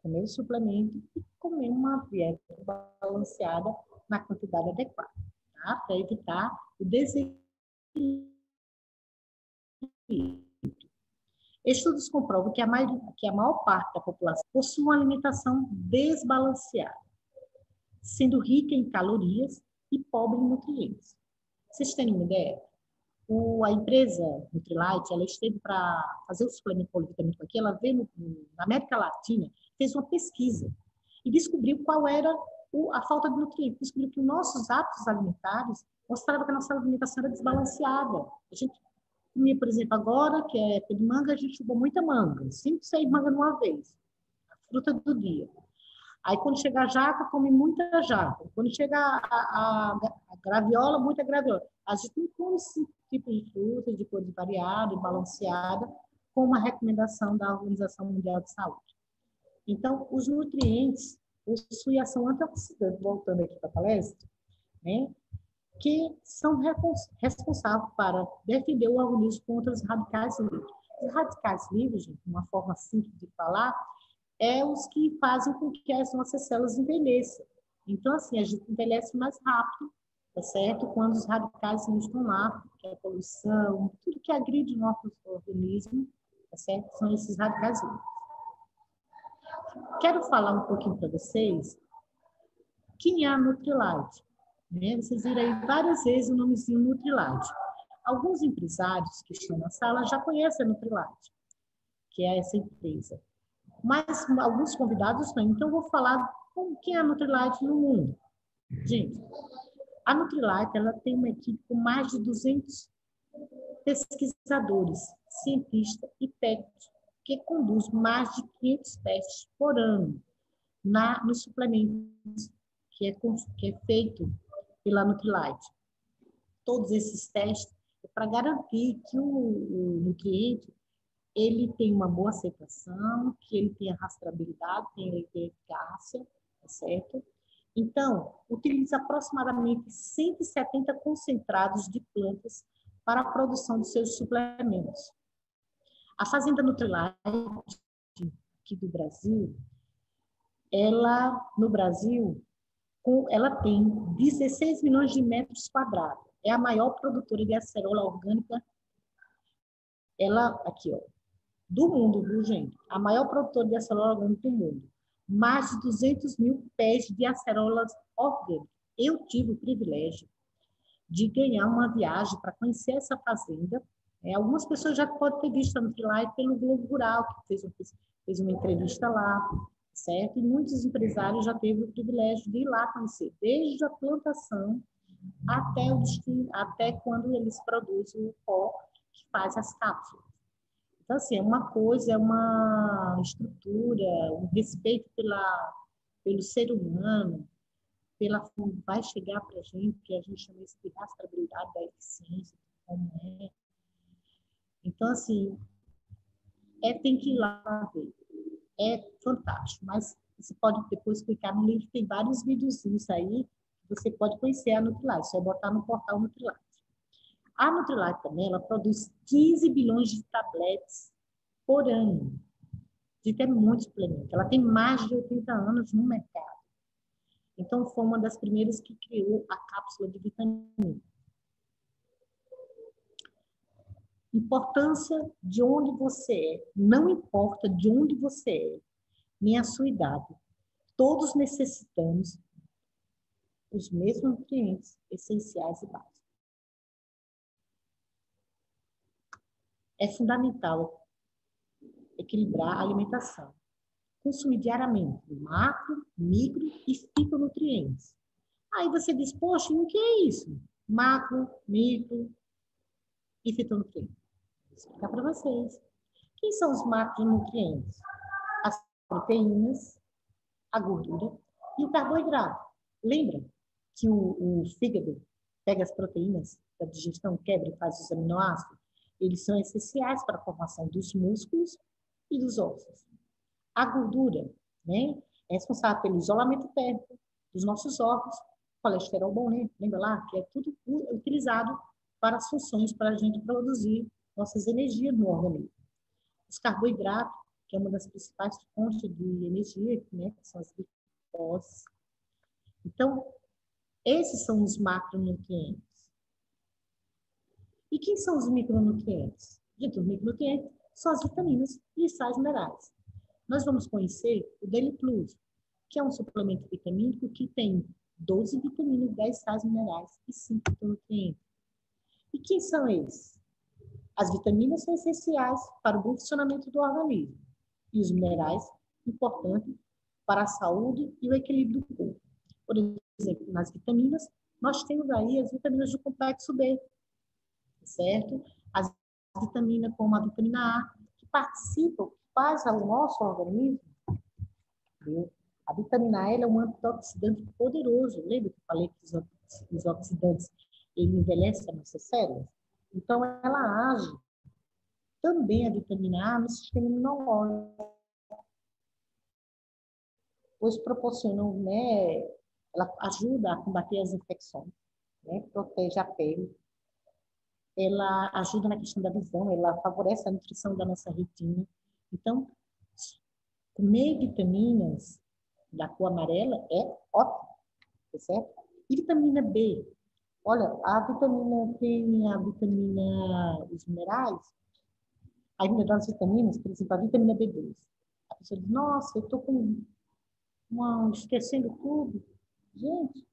comer o suplemento e comer uma dieta balanceada na quantidade adequada, tá? Para evitar o desequilíbrio. Estudos comprovam que a maior parte da população possui uma alimentação desbalanceada, sendo rica em calorias e pobre em nutrientes. Vocês têm uma ideia? A empresa Nutrilite, ela esteve para fazer o suplemento polivitamínico aqui, ela veio na América Latina, fez uma pesquisa e descobriu qual era a falta de nutrientes. Descobriu que nossos hábitos alimentares mostravam que a nossa alimentação era desbalanceada. A gente comia, por exemplo, agora, que é época de manga, a gente chupou muita manga, 5, 6 mangas de uma vez, a fruta do dia. Aí, quando chega a jaca, come muita jaca. Quando chega a graviola, muita graviola. A gente não come esse tipo de fruta, de cor variada e balanceada, como a recomendação da Organização Mundial de Saúde. Então, os nutrientes possuem ação antioxidante, voltando aqui para a palestra, né, que são responsáveis para defender o organismo contra os radicais livres. Os radicais livres, gente, uma forma simples de falar, os que fazem com que as nossas células envelheçam. Então, assim, a gente envelhece mais rápido, tá certo? Quando os radicais não estão lá, que é a poluição, tudo que agride o nosso organismo, tá certo? São esses radicais livres. Quero falar um pouquinho para vocês quem é a Nutrilite. Né? Vocês viram aí várias vezes o nomezinho Nutrilite. Alguns empresários que estão na sala já conhecem a Nutrilite, que é essa empresa. Mas alguns convidados não. Então, eu vou falar quem é a Nutrilite no mundo. Gente, a Nutrilite, ela tem uma equipe com mais de 200 pesquisadores, cientistas e técnicos, que conduz mais de 500 testes por ano nos suplementos que é feito pela Nutrilite. Todos esses testes é para garantir que o nutriente ele tem uma boa aceitação, que ele tem a rastreabilidade, ele tem eficácia, tá certo? Então, utiliza aproximadamente 170 concentrados de plantas para a produção de seus suplementos. A Fazenda Nutrilite, aqui do Brasil, no Brasil, ela tem 16 milhões de metros quadrados. É a maior produtora de acerola orgânica, aqui, ó, do mundo, viu, gente? A maior produtora de acerola orgânica do mundo. Mais de 200 mil pés de acerolas orgânicas. Eu tive o privilégio de ganhar uma viagem para conhecer essa fazenda. Algumas pessoas já podem ter visto a Nutrilite pelo Globo Rural, que fez uma entrevista lá, certo? E muitos empresários já teve o privilégio de ir lá conhecer, desde a plantação até o destino, até quando eles produzem o pó que faz as cápsulas. Então, assim, é uma coisa, é uma estrutura, um respeito pelo ser humano, vai chegar para a gente, que a gente chama isso de rastreabilidade da eficiência, como é. Então, assim, tem que ir lá ver. É fantástico, mas você pode depois clicar no link, tem vários videozinhos aí, você pode conhecer a Nutrilite, só botar no portal Nutrilite. A Nutrilite também, ela produz 15 bilhões de tabletes por ano. É muito suplemento. Ela tem mais de 80 anos no mercado. Então, foi uma das primeiras que criou a cápsula de vitamina. Importância de onde você é. Não importa de onde você é, nem a sua idade. Todos necessitamos os mesmos nutrientes essenciais e básicos. É fundamental equilibrar a alimentação. Consumir diariamente macro, micro e fitonutrientes. Aí você diz, poxa, o que é isso? Macro, micro e fitonutrientes. Vou explicar para vocês. Quem são os macronutrientes? As proteínas, a gordura e o carboidrato. Lembra que o fígado pega as proteínas da digestão, quebra e faz os aminoácidos? Eles são essenciais para a formação dos músculos e dos ossos. A gordura, né, é responsável pelo isolamento térmico dos nossos órgãos, colesterol bom, né? Lembra lá que é tudo utilizado para as funções, para a gente produzir nossas energias no organismo. Os carboidratos, que é uma das principais fontes de energia, né, que são as glicoses. Então, esses são os macronutrientes. E quem são os micronutrientes? Gente, os micronutrientes são as vitaminas e os sais minerais. Nós vamos conhecer o Daily Plus, que é um suplemento vitamínico que tem 12 vitaminas, 10 sais minerais e 5 fitonutrientes. E quem são esses? As vitaminas são essenciais para o bom funcionamento do organismo. E os minerais, importantes para a saúde e o equilíbrio do corpo. Por exemplo, nas vitaminas, nós temos aí as vitaminas do complexo B, certo? As vitaminas como a vitamina A, que participam, que faz ao nosso organismo, viu? A vitamina A é um antioxidante poderoso. Lembra que eu falei que os oxidantes envelhecem as nossas células? Então, ela age também, a vitamina A, no sistema imunológico. Pois proporcionam, né, ela ajuda a combater as infecções, né, protege a pele, ela ajuda na questão da visão, ela favorece a nutrição da nossa retina. Então, comer vitaminas da cor amarela é ótimo, tá certo? E vitamina B? Olha, tem a vitamina, os minerais, ainda das vitaminas, por exemplo, a vitamina B2. A pessoa diz, nossa, eu estou esquecendo tudo. Gente,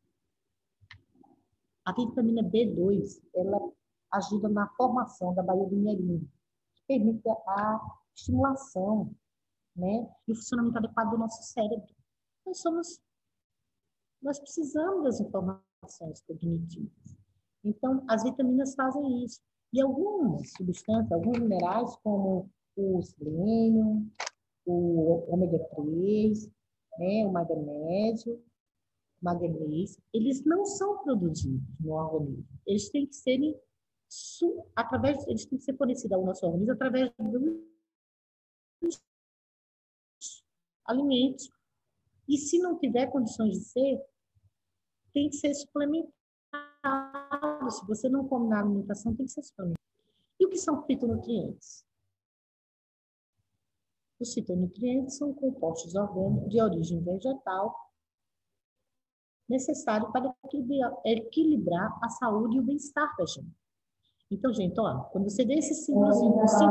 a vitamina B2, ela ajuda na formação da baía do mineral, que permite a estimulação, né, e o funcionamento adequado do nosso cérebro. Nós precisamos das informações cognitivas. Então, as vitaminas fazem isso. E algumas substâncias, alguns minerais, como o selênio, o ômega 3, né, o magnésio, eles não são produzidos no organismo. Eles têm que ser fornecidos ao nosso organismo através dos alimentos. E se não tiver condições de ser, tem que ser suplementado. Se você não come na alimentação, tem que ser suplementado. E o que são fitonutrientes? Os fitonutrientes são compostos orgânicos de origem vegetal necessários para equilibrar a saúde e o bem-estar da gente. Então, gente, ó, quando você vê esse símbolozinho com 5...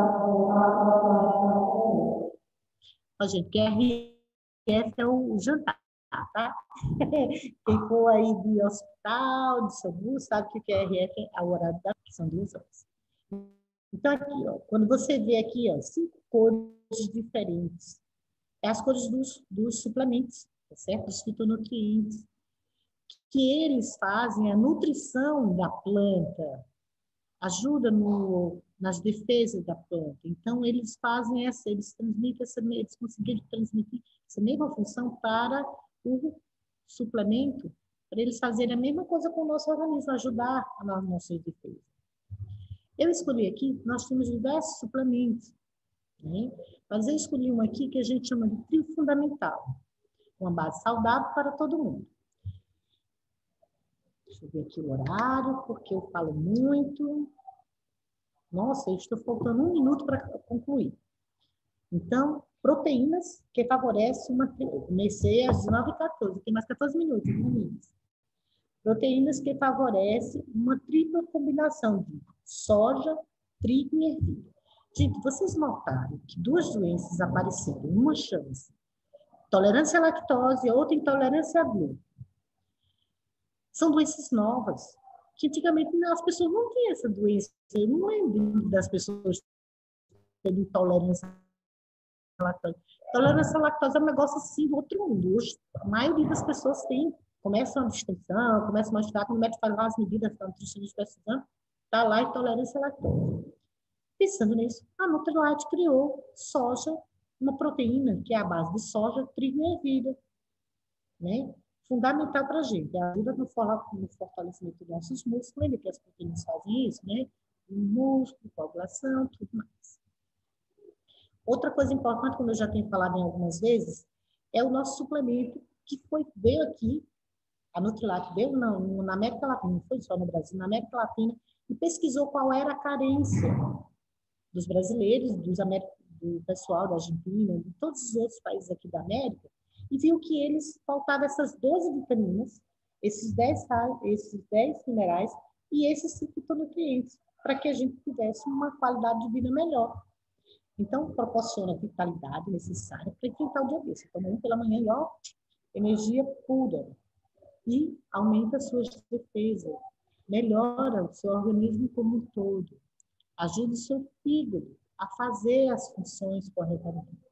Ó, gente, QRF é o jantar, tá? Quem for aí de hospital, de SAMU, sabe que o QRF é o horário da são 2 horas. Então, aqui, ó, quando você vê aqui, ó, 5 cores diferentes, é as cores dos suplementos, tá certo? Os fitonutrientes, que eles fazem a nutrição da planta, ajuda nas defesas da planta. Então, eles fazem eles transmitem eles conseguiram transmitir essa mesma função para o suplemento para eles fazerem a mesma coisa com o nosso organismo, ajudar a nossa defesa. Eu escolhi aqui, nós temos diversos suplementos, né? Mas eu escolhi um aqui que a gente chama de trio fundamental, uma base saudável para todo mundo. Deixa eu ver aqui o horário, porque eu falo muito. Nossa, eu estou faltando 1 minuto para concluir. Então, proteínas que favorecem uma... Comecei às 19h14, tem mais 14 minutos, meninas. Proteínas que favorecem uma tripla combinação de soja, trigo e ervilha. Gente, vocês notaram que 2 doenças apareceram, uma chama-se intolerância à lactose e outra intolerância a glúten. São doenças novas, que antigamente as pessoas não tinham essa doença. Eu não lembro das pessoas terem intolerância à lactose. Intolerância à lactose é um negócio assim do outro mundo. Hoje, a maioria das pessoas tem, começam a distensão, começam a estudar, quando o médico faz as medidas da nutricionista estudando, está lá intolerância à lactose. Pensando nisso, a Nutrilite criou soja, uma proteína que é a base de soja, trigo e ervilha, né? Fundamental para a gente, ajuda no fortalecimento dos nossos músculos, lembra que as proteínas fazem isso, né? Músculo, coagulação, tudo mais. Outra coisa importante, como eu já tenho falado em algumas vezes, é o nosso suplemento que veio aqui, a Nutrilite veio na América Latina, não foi só no Brasil, na América Latina, e pesquisou qual era a carência dos brasileiros, do pessoal da Argentina, de todos os outros países aqui da América, e viu que eles faltavam essas 12 vitaminas, esses 10 minerais e esses 5 fitonutrientes, para que a gente tivesse uma qualidade de vida melhor. Então, proporciona a vitalidade necessária para enfrentar o dia desse. Você toma um pela manhã e, ó, energia pura. E aumenta a sua defesa, melhora o seu organismo como um todo, ajuda o seu fígado a fazer as funções corretamente.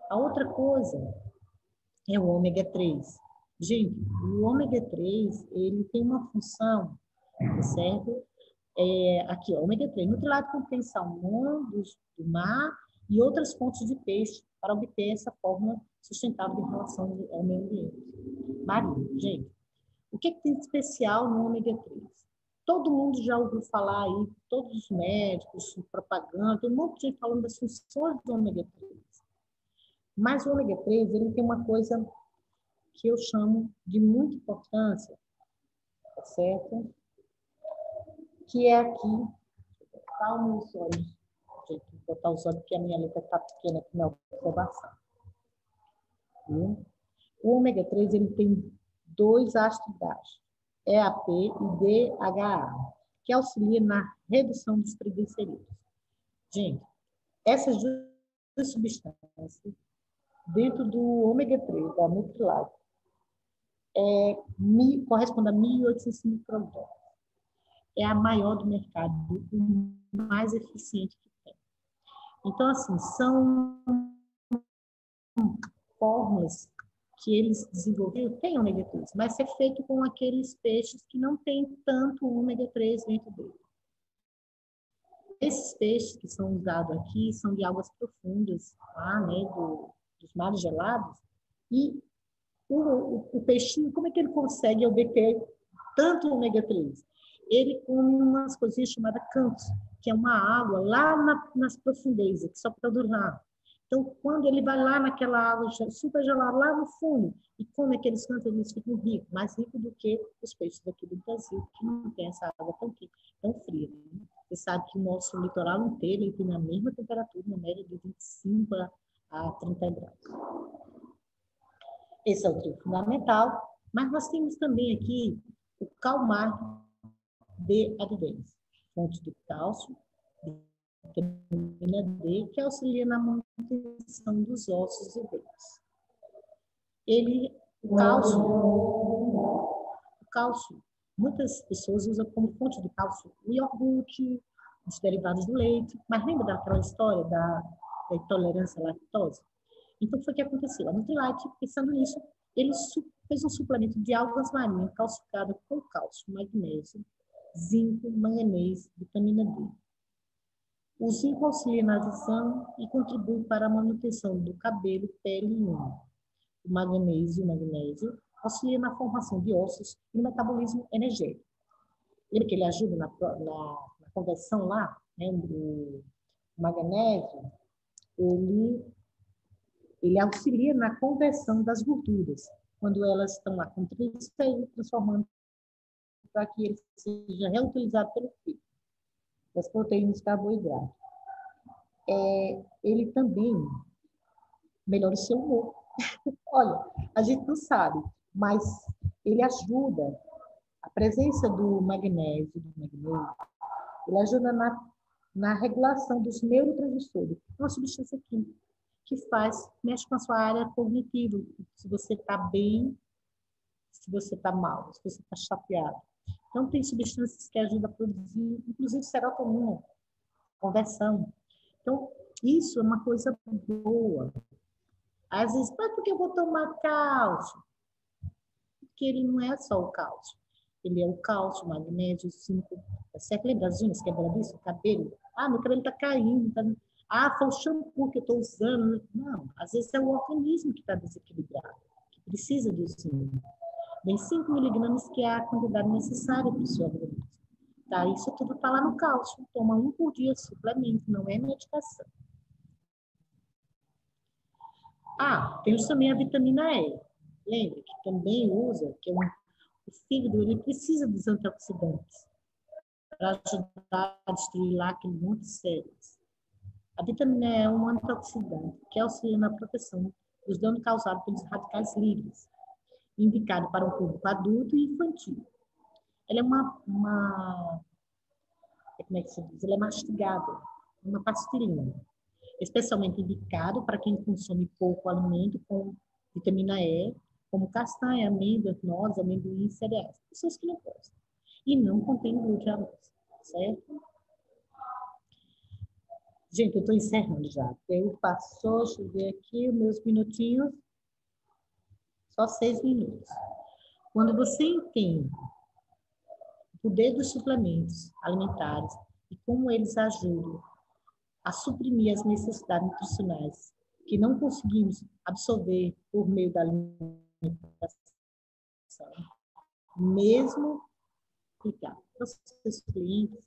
A outra coisa é o ômega 3. Gente, o ômega 3, ele tem uma função, certo? Aqui, ó, ômega 3, Nutrilite contém salmão do mar e outras fontes de peixe para obter essa forma sustentável de relação ao meio ambiente. Marinho, gente, o que tem de especial no ômega 3? Todo mundo já ouviu falar aí, todos os médicos, propaganda, tem um monte de gente falando das funções do ômega 3. Mas o ômega 3, ele tem uma coisa que eu chamo de muita importância, tá certo? Que é aqui, calma os olhos. Vou botar os olhos porque a minha letra está pequena aqui na observação. Viu? O ômega 3, ele tem 2 ácidos graxos, EAP e DHA, que auxiliam na redução dos triglicerídeos. Gente, essas 2 substâncias, dentro do ômega 3, da Nutrilite, corresponde a 1.800 microgramas. É a maior do mercado, o mais eficiente que tem. Então, assim, são fórmulas que eles desenvolveram, tem ômega 3, mas é feito com aqueles peixes que não tem tanto ômega 3 dentro dele. Esses peixes que são usados aqui são de águas profundas, lá, né, dos mares gelados, e o peixinho, como é que ele consegue obter tanto ômega 3? Ele come umas coisinhas chamadas cantos, que é uma água lá nas profundezas, que só produz lá. Então, quando ele vai lá naquela água super gelada, lá no fundo, e come aqueles cantos, eles ficam ricos, mais ricos do que os peixes daqui do Brasil, que não tem essa água tão fria. Né? Você sabe que o nosso litoral inteiro ele tem a mesma temperatura, na média de 25 a 30 graus. Esse é o trio fundamental, mas nós temos também aqui o calmar de advência, fonte de cálcio, vitamina D, que auxilia na manutenção dos ossos e dentes. O cálcio, muitas pessoas usam como fonte de cálcio o iogurte, os derivados do leite, mas lembra daquela história da intolerância à lactose? Então, foi o que aconteceu. A Nutrilite, pensando nisso, ele fez um suplemento de algas marinhas calcificado com cálcio, magnésio, zinco, manganês, vitamina D. O zinco auxilia na visão e contribui para a manutenção do cabelo, pele e unha. o manganês e o magnésio auxilia na formação de ossos e no metabolismo energético. Lembra que ele ajuda na conversão lá, né? O magnésio, ele auxilia na conversão das gorduras, quando elas estão lá com triglicéridos, transformando para que ele seja reutilizado pelo fígado, das proteínas e carboidratos. Ele também melhora o seu humor. Olha, a gente não sabe, mas ele ajuda, a presença do magnésio, ele ajuda na regulação dos neurotransmissores, uma substância química que mexe com a sua área cognitiva, se você está bem, se você está mal, se você está chateado. Então, tem substâncias que ajudam a produzir, inclusive serotonina, conversão. Então, isso é uma coisa boa. Às vezes, mas por que eu vou tomar cálcio? Porque ele não é só o cálcio. Ele é o cálcio, o magnésio, o zinco. Você lembra das unhas, quebradiço, o cabelo? Ah, meu cabelo está caindo. Foi o shampoo que eu estou usando. Não, às vezes é o organismo que está desequilibrado, que precisa do zinco. Tem 5 miligramas, que é a quantidade necessária para o seu organismo. Tá? Isso tudo está lá no cálcio. Toma 1 por dia, suplemento, não é medicação. Temos também a vitamina E. Lembra que também usa, o fígado ele precisa dos antioxidantes para ajudar a destruir lá aquele monte de células. A vitamina E é um antioxidante que auxilia na proteção dos danos causados pelos radicais livres, indicado para um público adulto e infantil. Ela é como é que se diz? Ela é mastigada, uma pastilhinha, especialmente indicado para quem consome pouco alimento com vitamina E, como castanha, amêndoas, nozes, amendoim e cereais. Pessoas que não gostam. E não contém glúten, certo? Gente, eu estou encerrando já. Passou, deixa eu ver aqui os meus minutinhos. Só 6 minutos. Quando você entende o poder dos suplementos alimentares e como eles ajudam a suprimir as necessidades nutricionais que não conseguimos absorver por meio da alimentação, mesmo explicar para os seus clientes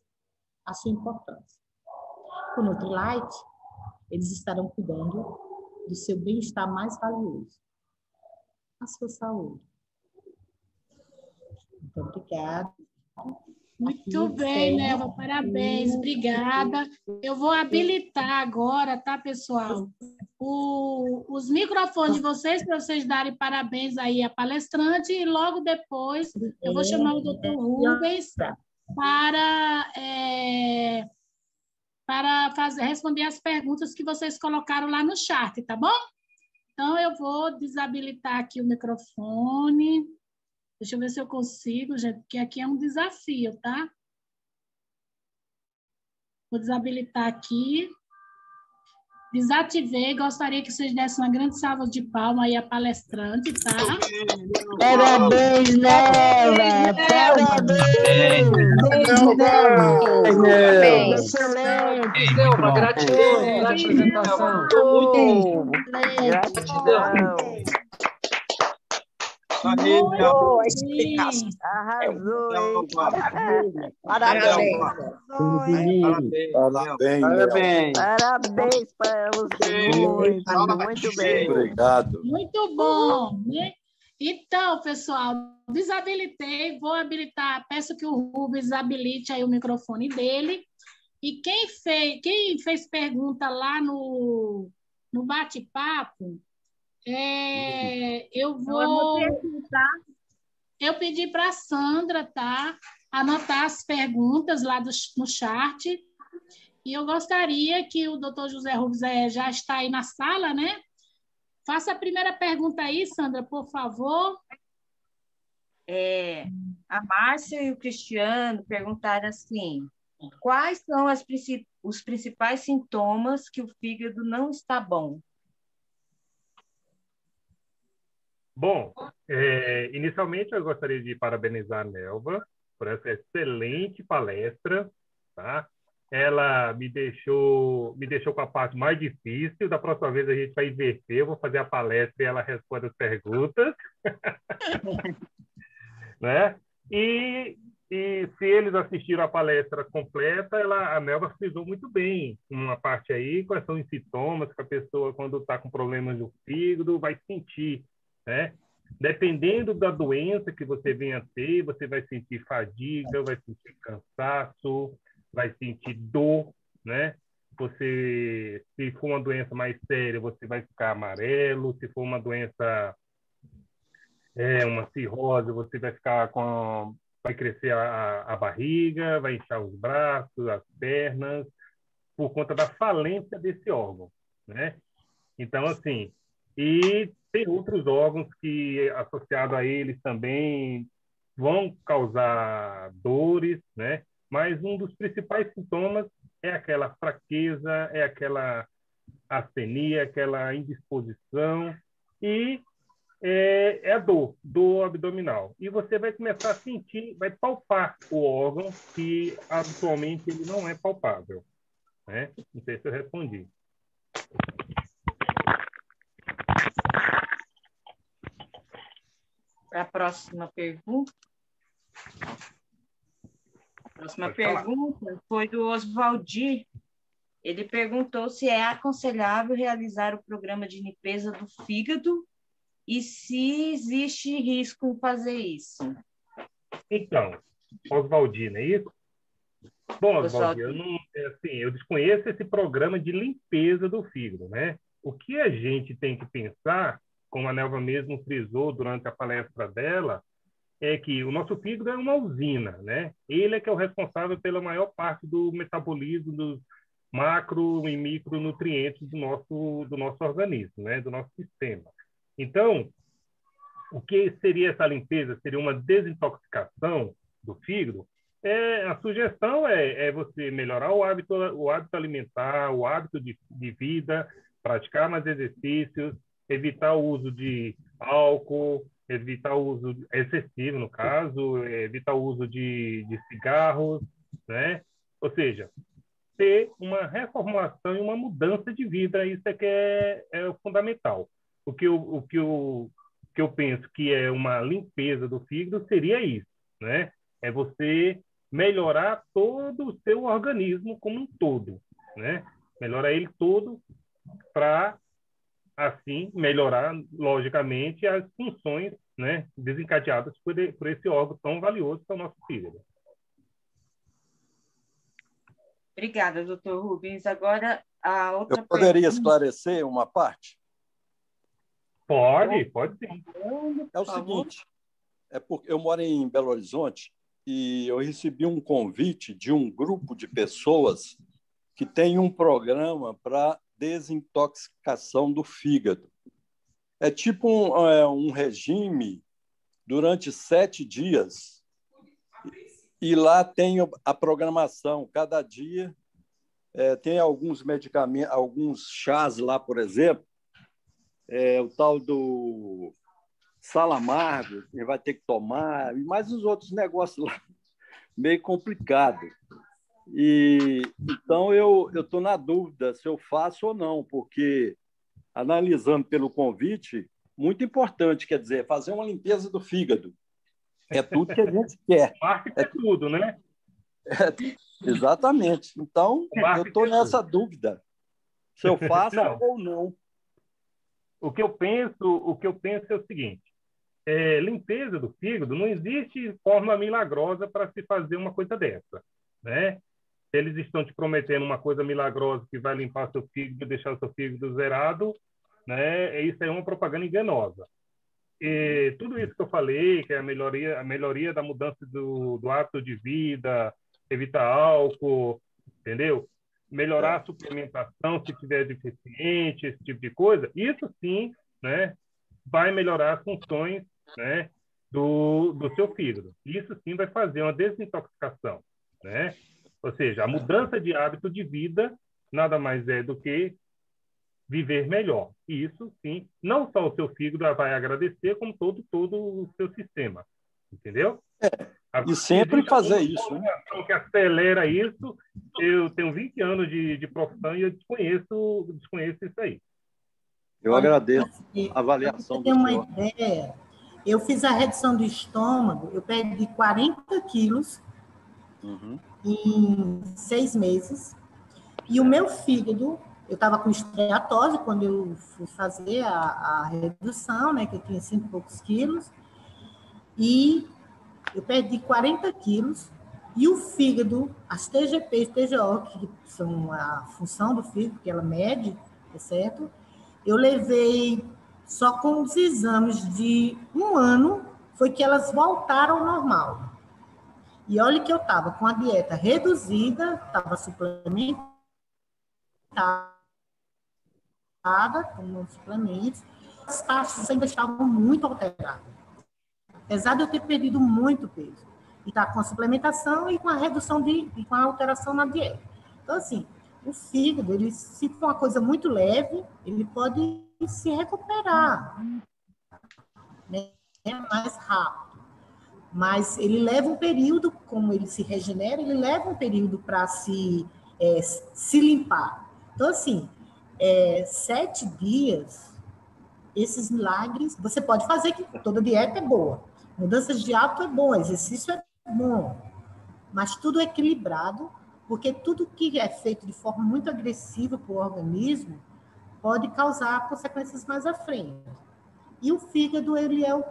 a sua importância. Com o Nutrilite, eles estarão cuidando do seu bem-estar mais valioso, a sua saúde. Muito obrigada. Muito bem, Nelva, parabéns, obrigada. Eu vou habilitar agora, tá, pessoal? Os microfones de vocês, para vocês darem parabéns aí à palestrante, e logo depois eu vou chamar o doutor Rubens para responder as perguntas que vocês colocaram lá no chat, tá bom? Então, eu vou desabilitar aqui o microfone. Deixa eu ver se eu consigo, gente, porque aqui é um desafio, tá? Vou desabilitar aqui. Desativei. Gostaria que vocês dessem uma grande salva de palmas aí à palestrante, tá? Parabéns, Nelva! Parabéns! Excelente! Nelva, gratidão pela apresentação. Muito gratidão! Boa explicação. Arrasou, hein? Parabéns. Parabéns para você. Muito bem. Obrigado. Muito bom, né? Então, pessoal, desabilitei, vou habilitar, peço que o Rubens habilite aí o microfone dele. E quem fez pergunta lá no bate-papo, eu pedi para a Sandra, tá, anotar as perguntas lá no chat, e eu gostaria que o doutor José Rubens já está aí na sala, né? Faça a primeira pergunta aí, Sandra, por favor. A Márcia e o Cristiano perguntaram assim: quais são os principais sintomas que o fígado não está bom? Bom, inicialmente eu gostaria de parabenizar a Nelva por essa excelente palestra, tá? ela me deixou com a parte mais difícil. Da próxima vez a gente vai inverter, eu vou fazer a palestra e ela responde as perguntas. Né? E se eles assistiram a palestra completa, a Nelva frisou muito bem uma parte aí, quais são os sintomas que a pessoa, quando está com problemas no fígado, vai sentir, né? Dependendo da doença que você venha a ter, você vai sentir fadiga, vai sentir cansaço, vai sentir dor, né? Se for uma doença mais séria, você vai ficar amarelo. Se for uma doença, uma cirrose, você vai ficar vai crescer a barriga, vai inchar os braços, as pernas, por conta da falência desse órgão, né? Então, assim, e tem outros órgãos que, associado a eles, também vão causar dores, né? Mas um dos principais sintomas é aquela fraqueza, é aquela astenia, aquela indisposição e é a dor abdominal. E você vai começar a sentir, vai palpar o órgão que habitualmente ele não é palpável, né? Não sei se eu respondi. Para a próxima pergunta. A próxima pergunta foi do Oswaldir. Ele perguntou se é aconselhável realizar o programa de limpeza do fígado e se existe risco em fazer isso. Então, Oswaldir, não é isso? Bom, Oswaldir, eu desconheço esse programa de limpeza do fígado, né? O que a gente tem que pensar, como a Nelva mesmo frisou durante a palestra dela, é que o nosso fígado é uma usina, né? Ele é que é o responsável pela maior parte do metabolismo dos macro e micronutrientes do nosso organismo, né? Do nosso sistema. Então, o que seria essa limpeza? Seria uma desintoxicação do fígado? A sugestão é você melhorar o hábito alimentar, o hábito de vida, praticar mais exercícios, evitar o uso de álcool, evitar o uso excessivo, no caso, evitar o uso de cigarros, né? Ou seja, ter uma reformulação e uma mudança de vida, isso é que é o fundamental. O que eu penso que é uma limpeza do fígado seria isso, né? É você melhorar todo o seu organismo como um todo, né? Melhorar ele todo para, assim, melhorar, logicamente, as funções, né, desencadeadas por esse órgão tão valioso que é o nosso fígado. Obrigada, doutor Rubens. Agora, a outra Eu poderia pergunta... esclarecer uma parte? Pode sim. É o seguinte, porque eu moro em Belo Horizonte e eu recebi um convite de um grupo de pessoas que tem um programa para desintoxicação do fígado. É tipo um regime durante 7 dias. E lá tem a programação. Cada dia tem alguns medicamentos, alguns chás lá, por exemplo, o tal do sal amargo, que vai ter que tomar, e mais os outros negócios lá, meio complicado. Então, eu estou na dúvida se eu faço ou não, porque, analisando pelo convite, muito importante, quer dizer, fazer uma limpeza do fígado. É tudo que a gente quer. Marketing é tudo, né? Exatamente. Então, eu estou nessa dúvida, se eu faço ou não. O que eu penso é o seguinte: limpeza do fígado, não existe forma milagrosa para se fazer uma coisa dessa, né? Se eles estão te prometendo uma coisa milagrosa que vai limpar seu fígado e deixar o seu fígado zerado, né? Isso é uma propaganda enganosa. E tudo isso que eu falei, que é a melhoria da mudança do hábito de vida, evitar álcool, entendeu? Melhorar a suplementação se tiver deficiente, esse tipo de coisa, isso sim, né, vai melhorar as funções, né, do seu fígado. Isso sim vai fazer uma desintoxicação, né? Ou seja, a mudança de hábito de vida nada mais é do que viver melhor. E isso sim, não só o seu fígado vai agradecer, como todo o seu sistema, entendeu? E sempre fazer isso, né? Que acelera isso eu tenho 20 anos de profissão e eu desconheço isso aí. Eu agradeço a avaliação Para do você ter senhor. uma ideia, eu fiz a redução do estômago, eu perdi 40 quilos em 6 meses. E o meu fígado, eu estava com esteatose quando eu fui fazer a redução, né, que eu tinha 5 e poucos quilos, e eu perdi 40 quilos, e o fígado, as TGP e TGO, que são a função do fígado, que ela mede, tá certo? Eu levei, só com os exames de 1 ano, foi que elas voltaram ao normal. E olha que eu estava com a dieta reduzida, estava suplementada, com os suplementos, as taxas ainda estavam muito alteradas. Apesar de eu ter perdido muito peso. E tá com a suplementação e com a redução e com a alteração na dieta. Então, assim, o fígado, ele, se for uma coisa muito leve, ele pode se recuperar, né, mais rápido. Mas ele leva um período, como ele se regenera, ele leva um período para se limpar. Então, assim, 7 dias, esses milagres, você pode fazer, que toda dieta é boa. Mudanças de hábito é bom, exercício é bom. Mas tudo é equilibrado, porque tudo que é feito de forma muito agressiva para o organismo pode causar consequências mais à frente. E o fígado, ele é o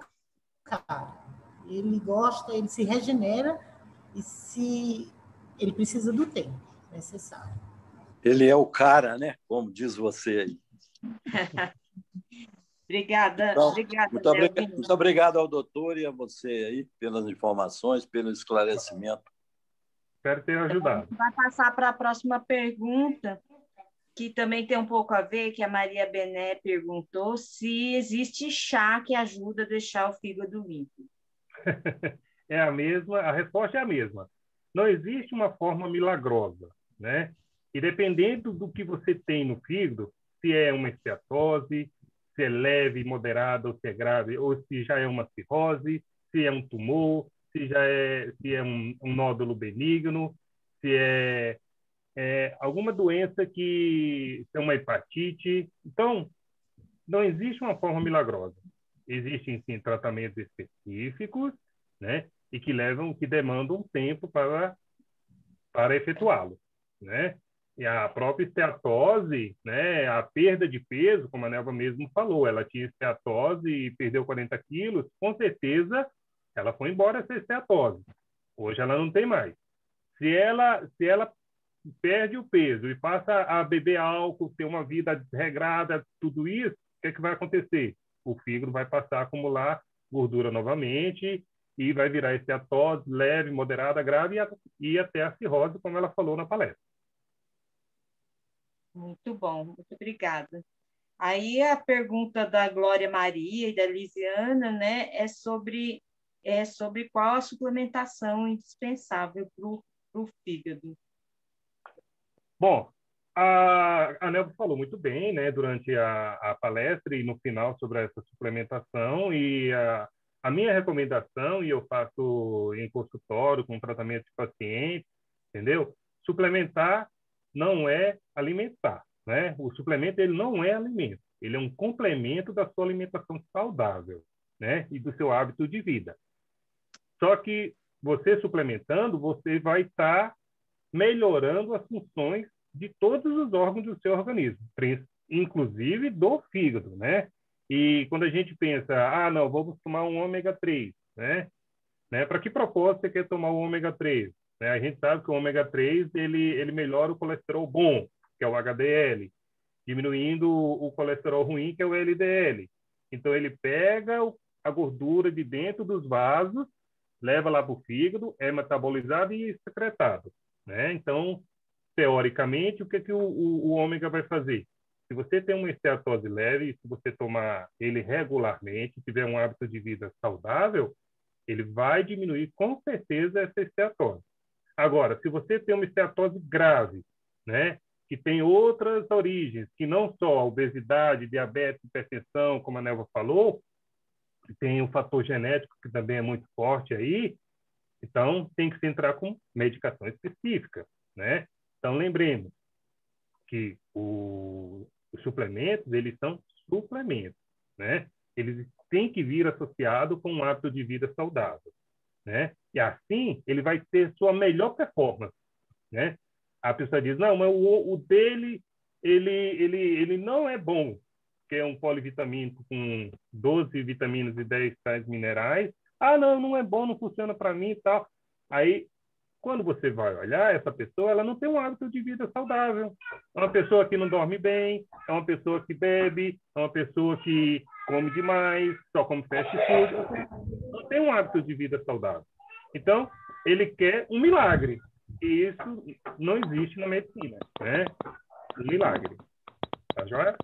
cara. Ele gosta, ele se regenera e ele precisa do tempo necessário. Ele é o cara, né? Como diz você aí. Obrigada. Então, Obrigada, muito obrigado ao doutor e a você aí pelas informações, pelo esclarecimento. Espero ter ajudado. Vai passar para a próxima pergunta, que também tem um pouco a ver, que a Maria Bené perguntou se existe chá que ajuda a deixar o fígado limpo. É a mesma, a resposta é a mesma. Não existe uma forma milagrosa, né? E dependendo do que você tem no fígado, se é uma esteatose, se é leve, moderada, ou se é grave, ou se já é uma cirrose, se é um tumor, se é um nódulo benigno, se é alguma doença que é uma hepatite. Então, não existe uma forma milagrosa. Existem, sim, tratamentos específicos, né? E que demandam um tempo para efetuá-lo, né? E a própria esteatose, né, a perda de peso, como a Nelva mesmo falou, ela tinha esteatose e perdeu 40 quilos, com certeza ela foi embora essa esteatose. Hoje ela não tem mais. Se ela perde o peso e passa a beber álcool, ter uma vida desregrada, tudo isso, o que vai acontecer? O fígado vai passar a acumular gordura novamente e vai virar esteatose leve, moderada, grave e até a cirrose, como ela falou na palestra. Muito bom, muito obrigada. Aí a pergunta da Glória Maria e da Lisiana, né, é sobre qual a suplementação indispensável para o fígado. Bom, a Nelva falou muito bem, né, durante a palestra e no final sobre essa suplementação, e a minha recomendação, e eu faço em consultório com tratamento de pacientes, entendeu? Suplementar não é alimentar, né? O suplemento, ele não é alimento, ele é um complemento da sua alimentação saudável, né, e do seu hábito de vida. Só que você suplementando, você vai estar melhorando as funções de todos os órgãos do seu organismo, inclusive do fígado, né? E quando a gente pensa, não, vamos tomar um ômega 3, né? Para que propósito você quer tomar o ômega 3? Né? A gente sabe que o ômega 3 ele melhora o colesterol bom, que é o HDL, diminuindo o colesterol ruim, que é o LDL. Então, ele pega a gordura de dentro dos vasos, leva lá para o fígado, é metabolizado e secretado, né? Então, teoricamente, o que o ômega vai fazer? Se você tem uma esteatose leve, se você tomar ele regularmente, tiver um hábito de vida saudável, ele vai diminuir com certeza essa esteatose. Agora, se você tem uma esteatose grave, né, que tem outras origens, que não só a obesidade, diabetes, hipertensão, como a Nelva falou, tem um fator genético que também é muito forte aí, então tem que se entrar com medicação específica, né? Então, lembremos que os suplementos, eles são suplementos, né? Eles têm que vir associado com um hábito de vida saudável, né? E assim, ele vai ter sua melhor performance, né? A pessoa diz, não, mas o dele, ele não é bom, que é um polivitamínico com 12 vitaminas e 10 sais minerais. Ah, não é bom, não funciona para mim e tal. Aí, quando você vai olhar, essa pessoa, ela não tem um hábito de vida saudável. É uma pessoa que não dorme bem, é uma pessoa que bebe, é uma pessoa que come demais, só come fast food. Não tem um hábito de vida saudável. Então, ele quer um milagre. E isso não existe na medicina, né? Um milagre. Tá joia?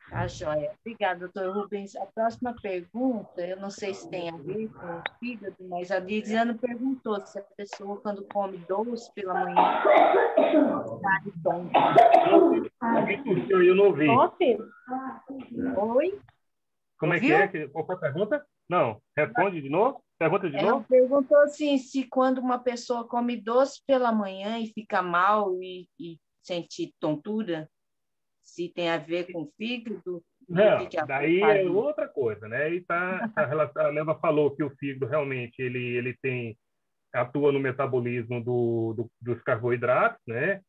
Tá joia. Obrigada, doutor Rubens. A próxima pergunta, eu não sei se tem a ver com o fígado, mas a Lisiane perguntou se a pessoa, quando come doce pela manhã, está tonta. Eu não ouvi. Oi? Como ouviu? É que é? Qual foi a pergunta? Não. Responde de novo. Pergunta de Ela novo. perguntou assim, se quando uma pessoa come doce pela manhã e fica mal e sente tontura, se tem a ver com o fígado? Não, que daí é outra coisa, né? E a Leva falou que o fígado realmente ele atua no metabolismo dos carboidratos, né?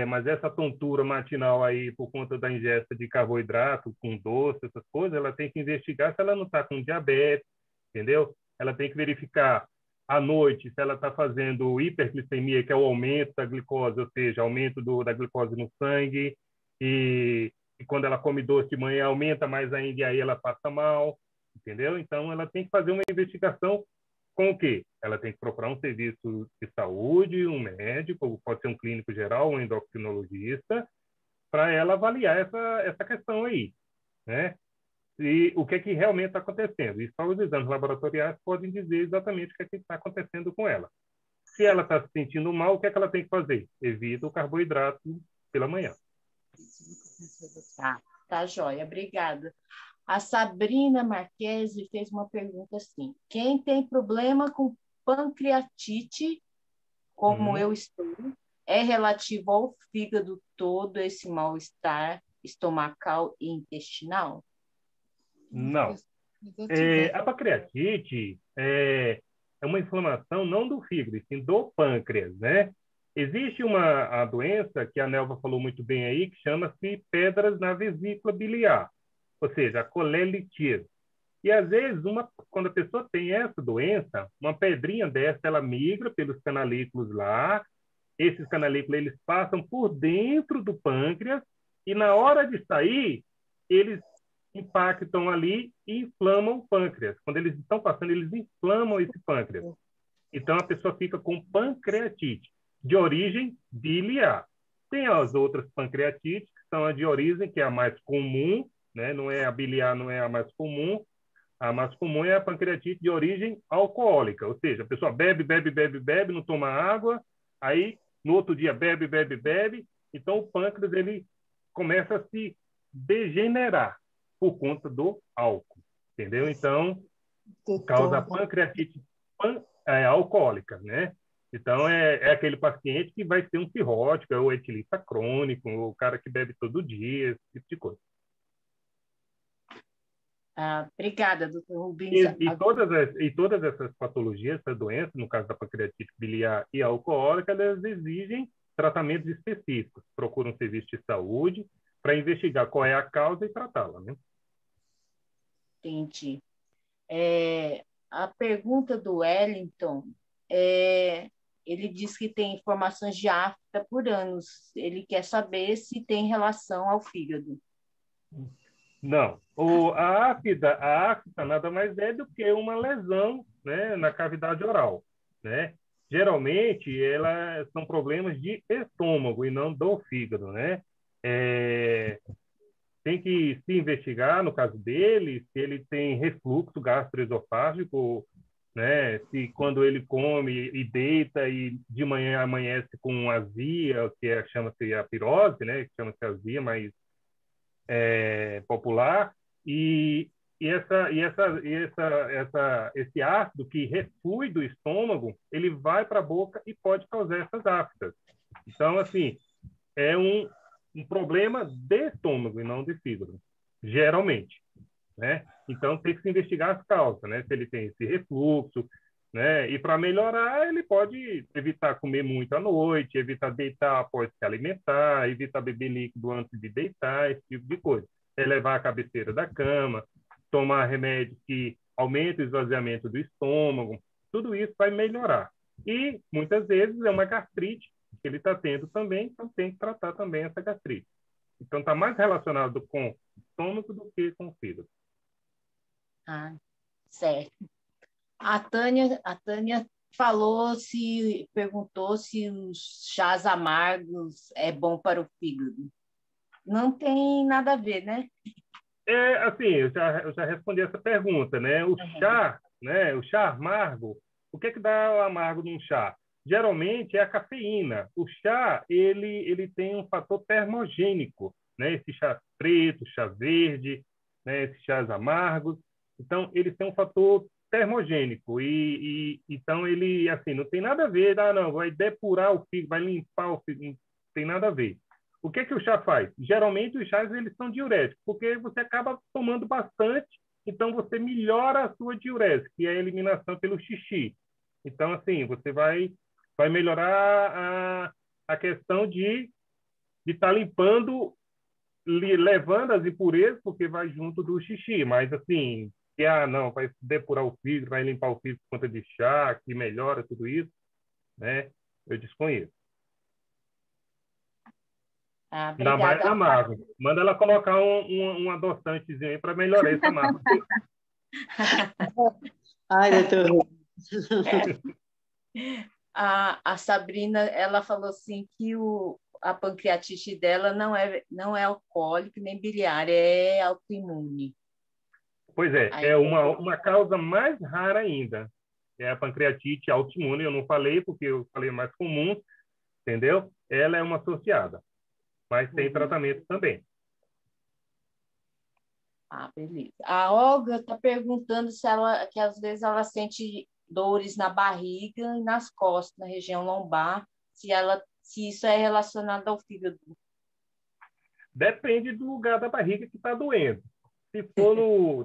Mas essa tontura matinal aí por conta da ingesta de carboidrato com doce, essas coisas, ela tem que investigar se ela não está com diabetes, entendeu? Ela tem que verificar à noite se ela está fazendo hiperglicemia, que é o aumento da glicose, ou seja, aumento da glicose no sangue, e quando ela come doce de manhã aumenta mais ainda e aí ela passa mal, entendeu? Então ela tem que fazer uma investigação com o quê? Ela tem que procurar um serviço de saúde, um médico, pode ser um clínico geral, um endocrinologista, para ela avaliar essa questão aí, né? E o que é que realmente está acontecendo. E só os exames laboratoriais podem dizer exatamente o que é que está acontecendo com ela. Se ela está se sentindo mal, o que é que ela tem que fazer? Evita o carboidrato pela manhã. Tá joia, obrigada. A Sabrina Marquese fez uma pergunta assim: quem tem problema com pancreatite, como eu estou, é relativo ao fígado todo esse mal-estar estomacal e intestinal? Não. A pancreatite é uma inflamação não do fígado, e sim do pâncreas, né? Existe a doença que a Nelva falou muito bem aí, que chama-se pedras na vesícula biliar, ou seja, a colelitíase. E, às vezes, quando a pessoa tem essa doença, uma pedrinha dessa, ela migra pelos canalículos lá, esses canalículos, eles passam por dentro do pâncreas, e na hora de sair, eles impactam ali e inflamam o pâncreas. Quando eles estão passando, eles inflamam esse pâncreas. Então, a pessoa fica com pancreatite, de origem biliar. Tem as outras pancreatites, que são a de origem, que é a mais comum, né? Não é a biliar, não é a mais comum. A mais comum é a pancreatite de origem alcoólica, ou seja, a pessoa bebe, não toma água, aí no outro dia bebe, então o pâncreas ele começa a se degenerar por conta do álcool, entendeu? Então, causa pancreatite alcoólica, né? Então, é aquele paciente que vai ser um cirrótico, é o etilista crônico, o cara que bebe todo dia, esse tipo de coisa. Obrigada, doutor Rubens. E todas essas patologias, essa doença, no caso da pancreatite biliar e alcoólica, elas exigem tratamentos específicos. Procuram um serviço de saúde para investigar qual é a causa e tratá-la, né? Entendi. A pergunta do Wellington, ele diz que tem informações de afta por anos. Ele quer saber se tem relação ao fígado. Não. A afta nada mais é do que uma lesão, né, na cavidade oral, né? Geralmente, são problemas de estômago e não do fígado, né? Tem que se investigar, no caso dele, se ele tem refluxo gastroesofágico, né? Se quando ele come e deita e de manhã amanhece com azia, que chama-se a pirose, né? Que chama-se azia, mas popular, e esse ácido que reflui do estômago, ele vai para a boca e pode causar essas aftas. Então, assim, é um problema de estômago e não de fígado, geralmente, né? Então, tem que se investigar as causas, né? Se ele tem esse refluxo, né? E para melhorar, ele pode evitar comer muito à noite, evitar deitar após se alimentar, evitar beber líquido antes de deitar, esse tipo de coisa. Elevar a cabeceira da cama, tomar remédio que aumenta o esvaziamento do estômago, tudo isso vai melhorar. E, muitas vezes, é uma gastrite que ele está tendo também, então tem que tratar também essa gastrite. Então, está mais relacionado com o estômago do que com o fígado. Ah, certo. A Tânia perguntou se os chás amargos é bom para o fígado. Não tem nada a ver, né? Assim, eu já respondi essa pergunta, né? O chá, né? O chá amargo, o que dá o amargo num chá? Geralmente é a cafeína. O chá, ele tem um fator termogênico, né? Esse chá preto, chá verde, né? Esses chás amargos. Então, eles têm um fator termogênico e então ele assim não tem nada a ver, não vai depurar o fígado, vai limpar o fígado, não tem nada a ver. O que o chá faz? Geralmente os chás eles são diuréticos, porque você acaba tomando bastante, então você melhora a sua diurese, que é a eliminação pelo xixi. Então assim você vai melhorar a questão de estar limpando, levando as impurezas, porque vai junto do xixi, mas assim que não, vai depurar o fígado, vai limpar o fígado por conta de chá, que melhora tudo isso, né? Eu desconheço. Ainda mais a amargo. Manda ela colocar um adoçantezinho aí para melhorar esse amargo. Ai, doutor. A Sabrina, ela falou assim que a pancreatite dela não é alcoólica nem biliar, é autoimune. Pois é, é uma causa mais rara ainda. É a pancreatite autoimune, eu não falei porque eu falei mais comum, entendeu? Ela é uma associada, mas tem tratamento também. Ah, beleza. A Olga está perguntando que às vezes ela sente dores na barriga e nas costas, na região lombar, se isso é relacionado ao fígado. Depende do lugar da barriga que está doendo. Se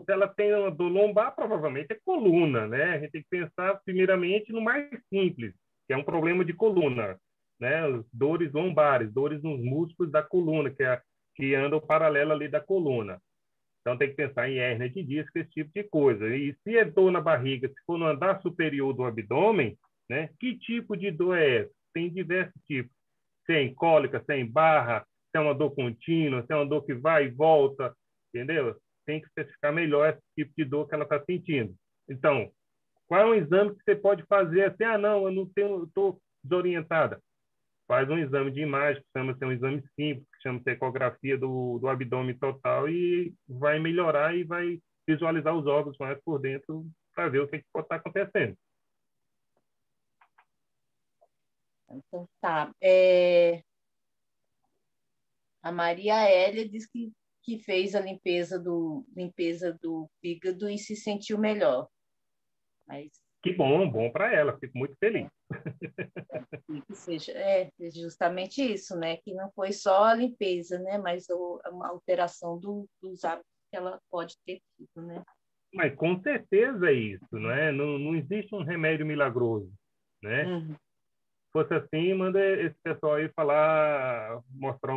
ela tem uma dor lombar, provavelmente é coluna, né? A gente tem que pensar primeiramente no mais simples, que é um problema de coluna, né? Dores lombares, dores nos músculos da coluna, que andam paralelo ali da coluna. Então tem que pensar em hérnia de disco, esse tipo de coisa. E se é dor na barriga, se for no andar superior do abdômen, né? Que tipo de dor é essa? Tem diversos tipos. Se é em cólica, se é em barra, se é uma dor contínua, se é uma dor que vai e volta, entendeu? Tem que especificar melhor esse tipo de dor que ela está sentindo. Então, qual é um exame que você pode fazer assim? Não, eu estou desorientada. Faz um exame de imagem, que chama-se um exame simples, que chama-se ecografia do abdômen total e vai melhorar e vai visualizar os órgãos mais por dentro para ver o que pode estar acontecendo. Então, tá. A Maria Hélia diz que fez a limpeza do fígado e se sentiu melhor. Mas... Que bom para ela, fico muito feliz. Justamente isso, né? Que não foi só a limpeza, né? Mas uma alteração dos hábitos que ela pode ter tido, né? Mas com certeza é isso, não é? Não existe um remédio milagroso, né? Uhum. Se fosse assim, manda esse pessoal aí mostrar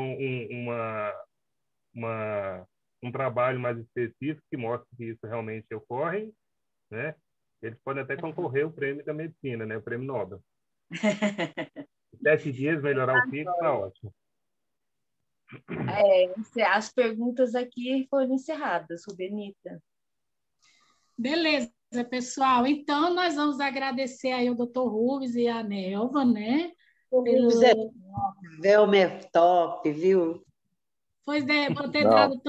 um trabalho mais específico que mostre que isso realmente ocorre, né? Eles podem até concorrer ao prêmio da medicina, né? O prêmio Nobel. 7 dias melhorar o fígado, está ótimo. As perguntas aqui foram encerradas, Benita. Beleza, pessoal. Então, nós vamos agradecer aí ao Dr. Rubens e a Nelva, né? Velmer top, viu? Pois é, por ter dado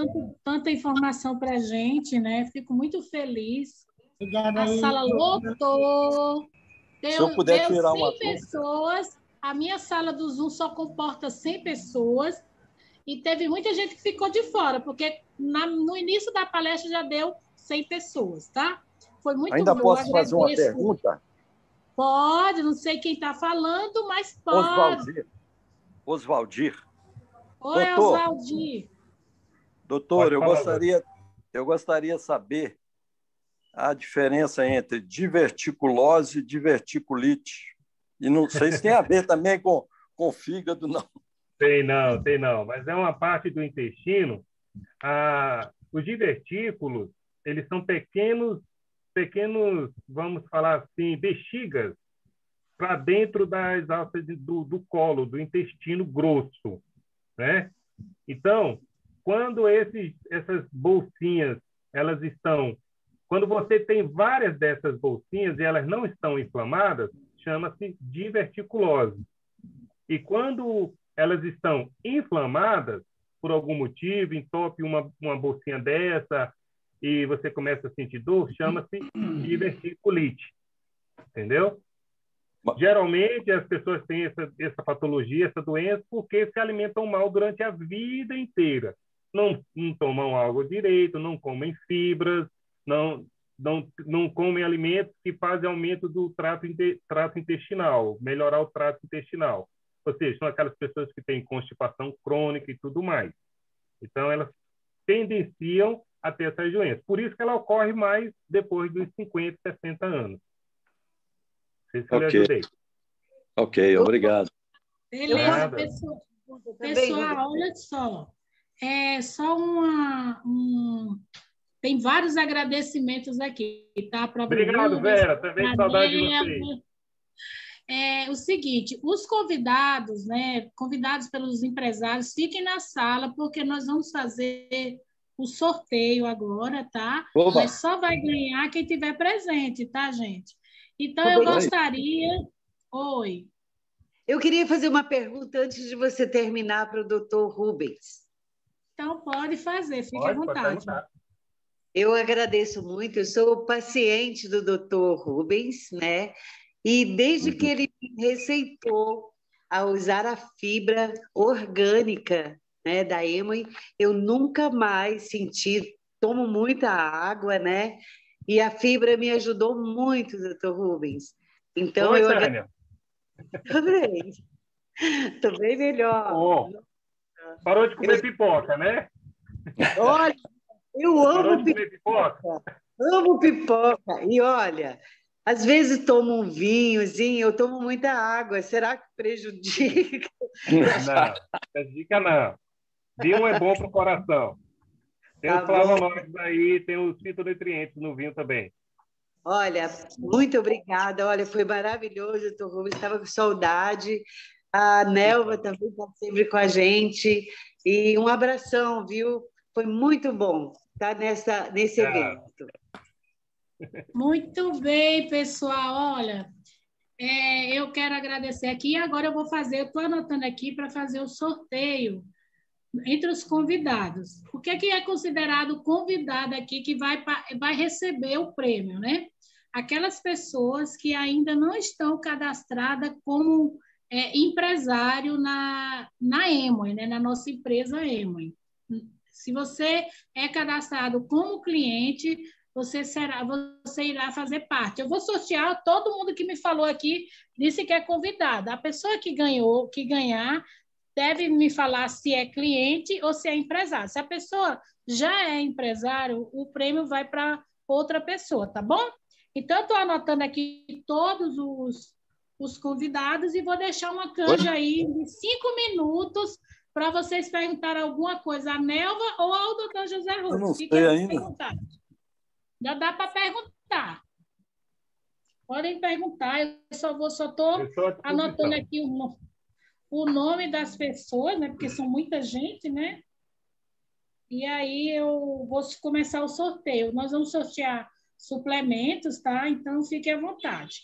tanta informação para a gente, né? Fico muito feliz. Obrigada. A sala lotou. Se eu puder tirar 100 pessoas. A minha sala do Zoom só comporta 100 pessoas. E teve muita gente que ficou de fora, porque no início da palestra já deu 100 pessoas, tá? Foi muito Ainda bom. posso fazer uma Agradeço. pergunta? Pode, não sei quem está falando, mas pode. Oswaldir. Oi, Doutor. Oswaldir. Doutor, Pode falar, eu gostaria de saber a diferença entre diverticulose e diverticulite. E não sei se tem a ver também com fígado, não. Tem não. Mas é uma parte do intestino. Os divertículos, eles são pequenos, vamos falar assim, bexigas para dentro das alças do colo, do intestino grosso, né? Então, quando essas bolsinhas, elas estão... Quando você tem várias dessas bolsinhas e elas não estão inflamadas, chama-se diverticulose. E quando elas estão inflamadas, por algum motivo, entope uma bolsinha dessa e você começa a sentir dor, chama-se diverticulite. Entendeu? Geralmente, as pessoas têm essa patologia, essa doença, porque se alimentam mal durante a vida inteira. Não tomam água direito, não comem fibras, não comem alimentos que fazem aumento do trato intestinal, melhorar o trato intestinal. Ou seja, são aquelas pessoas que têm constipação crônica e tudo mais. Então, elas tendenciam a ter essas doenças. Por isso que ela ocorre mais depois dos 50, 60 anos. Não sei se eu lhe ajudei. Ok, obrigado. Beleza, pessoal, olha só. Tem vários agradecimentos aqui, tá? Obrigado, Vera. Também saudade de vocês. O seguinte, os convidados, né? Convidados pelos empresários, fiquem na sala, porque nós vamos fazer o sorteio agora, tá? Oba. Mas só vai ganhar quem tiver presente, tá, gente? Então, eu gostaria... Oi. Eu queria fazer uma pergunta antes de você terminar para o doutor Rubens. Então, pode fazer, fique à vontade. Eu agradeço muito, eu sou paciente do doutor Rubens, né? E desde que ele me receitou a usar a fibra orgânica, né, da Emoi, eu nunca mais senti, tomo muita água, né? E a fibra me ajudou muito, doutor Rubens. Então, Oi, Tânia. Estou bem melhor. Oh, parou de comer pipoca, né? Olha, eu amo pipoca. Amo pipoca. E olha, às vezes tomo um vinhozinho, eu tomo muita água. Será que prejudica? Não, prejudica não. Vinho é bom para o coração. Tem os flavonoides aí, tem os fitonutrientes no vinho também. Olha, muito obrigada. Olha, foi maravilhoso, doutor Rubens. Estava com saudade. A Nelva também está sempre com a gente. E um abração, viu? Foi muito bom estar nesse evento. Muito bem, pessoal. Olha, eu quero agradecer aqui. Agora eu estou anotando aqui para fazer o sorteio entre os convidados. O que é considerado convidado aqui que vai receber o prêmio, né? Aquelas pessoas que ainda não estão cadastradas como empresário na Emoi, né? Na nossa empresa Emoi. Se você é cadastrado como cliente, você irá fazer parte. Eu vou sortear todo mundo que me falou aqui, disse que é convidado. A pessoa que ganhar, deve me falar se é cliente ou se é empresário. Se a pessoa já é empresário, o prêmio vai para outra pessoa, tá bom? Então, estou anotando aqui todos os convidados e vou deixar uma canja aí de 5 minutos para vocês perguntarem alguma coisa à Nelva ou ao doutor José Rubens. Eu não sei ainda. Já dá para perguntar. Podem perguntar, eu só estou anotando aqui o nome das pessoas, né? Porque são muita gente, né? E aí eu vou começar o sorteio. Nós vamos sortear suplementos, tá? Então fiquem à vontade.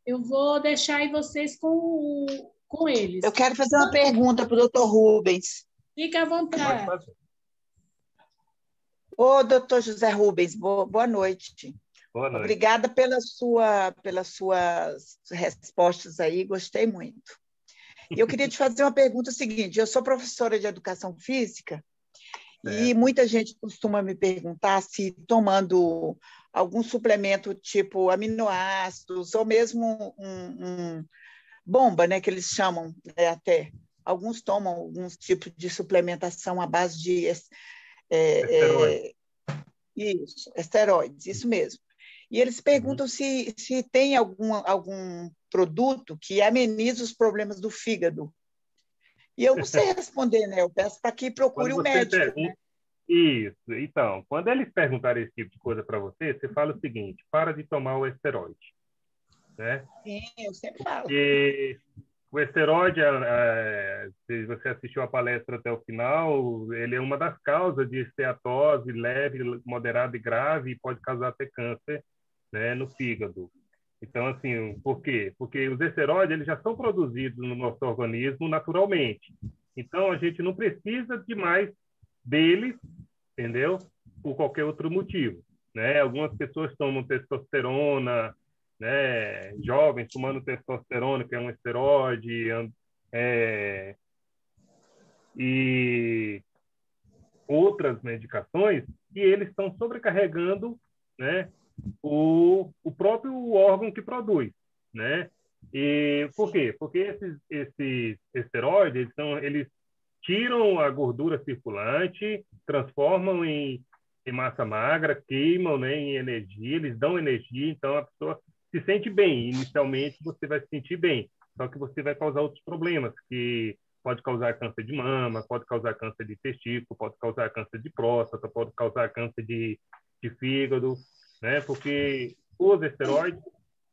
Eu vou deixar aí vocês com eles. Eu quero fazer uma pergunta para o doutor Rubens. Fique à vontade. Ô, doutor José Rubens, boa noite. Boa noite. Obrigada pelas suas respostas aí, gostei muito. Eu queria te fazer uma pergunta seguinte, eu sou professora de educação física E muita gente costuma me perguntar se tomando algum suplemento tipo aminoácidos, ou mesmo bomba, né, que eles chamam, né, até. Alguns tomam alguns tipos de suplementação à base de esteroides, isso mesmo. E eles perguntam se tem algum produto que ameniza os problemas do fígado. E eu não sei responder, né? Eu peço para que procure um médico. Né? Isso. Então, quando eles perguntarem esse tipo de coisa para você, você fala o seguinte: para de tomar o esteroide. Né? Sim, eu sempre falo. Porque o esteroide, se você assistiu a palestra até o final, ele é uma das causas de esteatose leve, moderada e grave, e pode causar até câncer, né, no fígado. Então, assim, por quê? Porque os esteroides eles já são produzidos no nosso organismo naturalmente. Então, a gente não precisa de mais deles, entendeu? Por qualquer outro motivo. Né? Algumas pessoas tomam testosterona, né? Jovens tomando testosterona, que é um esteroide, e outras medicações, e eles estão sobrecarregando, né, o próprio órgão que produz, né? E por quê? Porque esses esteroides, eles tiram a gordura circulante, transformam em massa magra, queimam, né, em energia, eles dão energia, então a pessoa se sente bem. Inicialmente você vai se sentir bem, só que você vai causar outros problemas, que pode causar câncer de mama, pode causar câncer de testículo, pode causar câncer de próstata, pode causar câncer de fígado, né? Porque os esteroides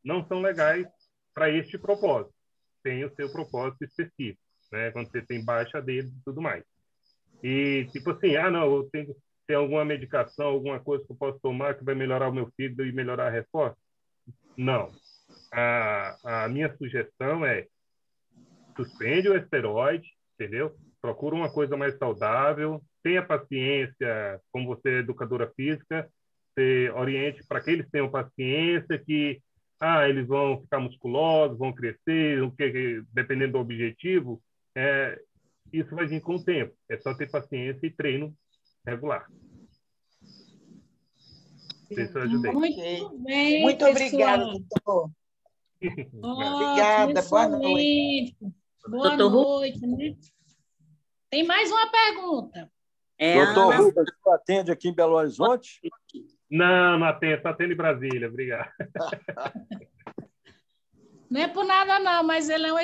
não são legais para este propósito. Tem o seu propósito específico, né? Quando você tem baixa deles e tudo mais. E, tipo assim, não, eu tenho tem alguma medicação, alguma coisa que eu posso tomar que vai melhorar o meu fígado e melhorar a resposta? Não. A minha sugestão é suspende o esteroide, entendeu? Procura uma coisa mais saudável, tenha paciência, como você é educadora física, você oriente para que eles tenham paciência, que eles vão ficar musculosos, vão crescer, dependendo do objetivo, isso vai vir com o tempo. É só ter paciência e treino regular. Isso eu ajudei. Muito bem, muito obrigada, doutor. Obrigada, boa noite. Boa noite. Né? Tem mais uma pergunta. Doutor Rubens, você atende aqui em Belo Horizonte? Não atendo, só atendo em Brasília, obrigado. Não é por nada não, mas ele é um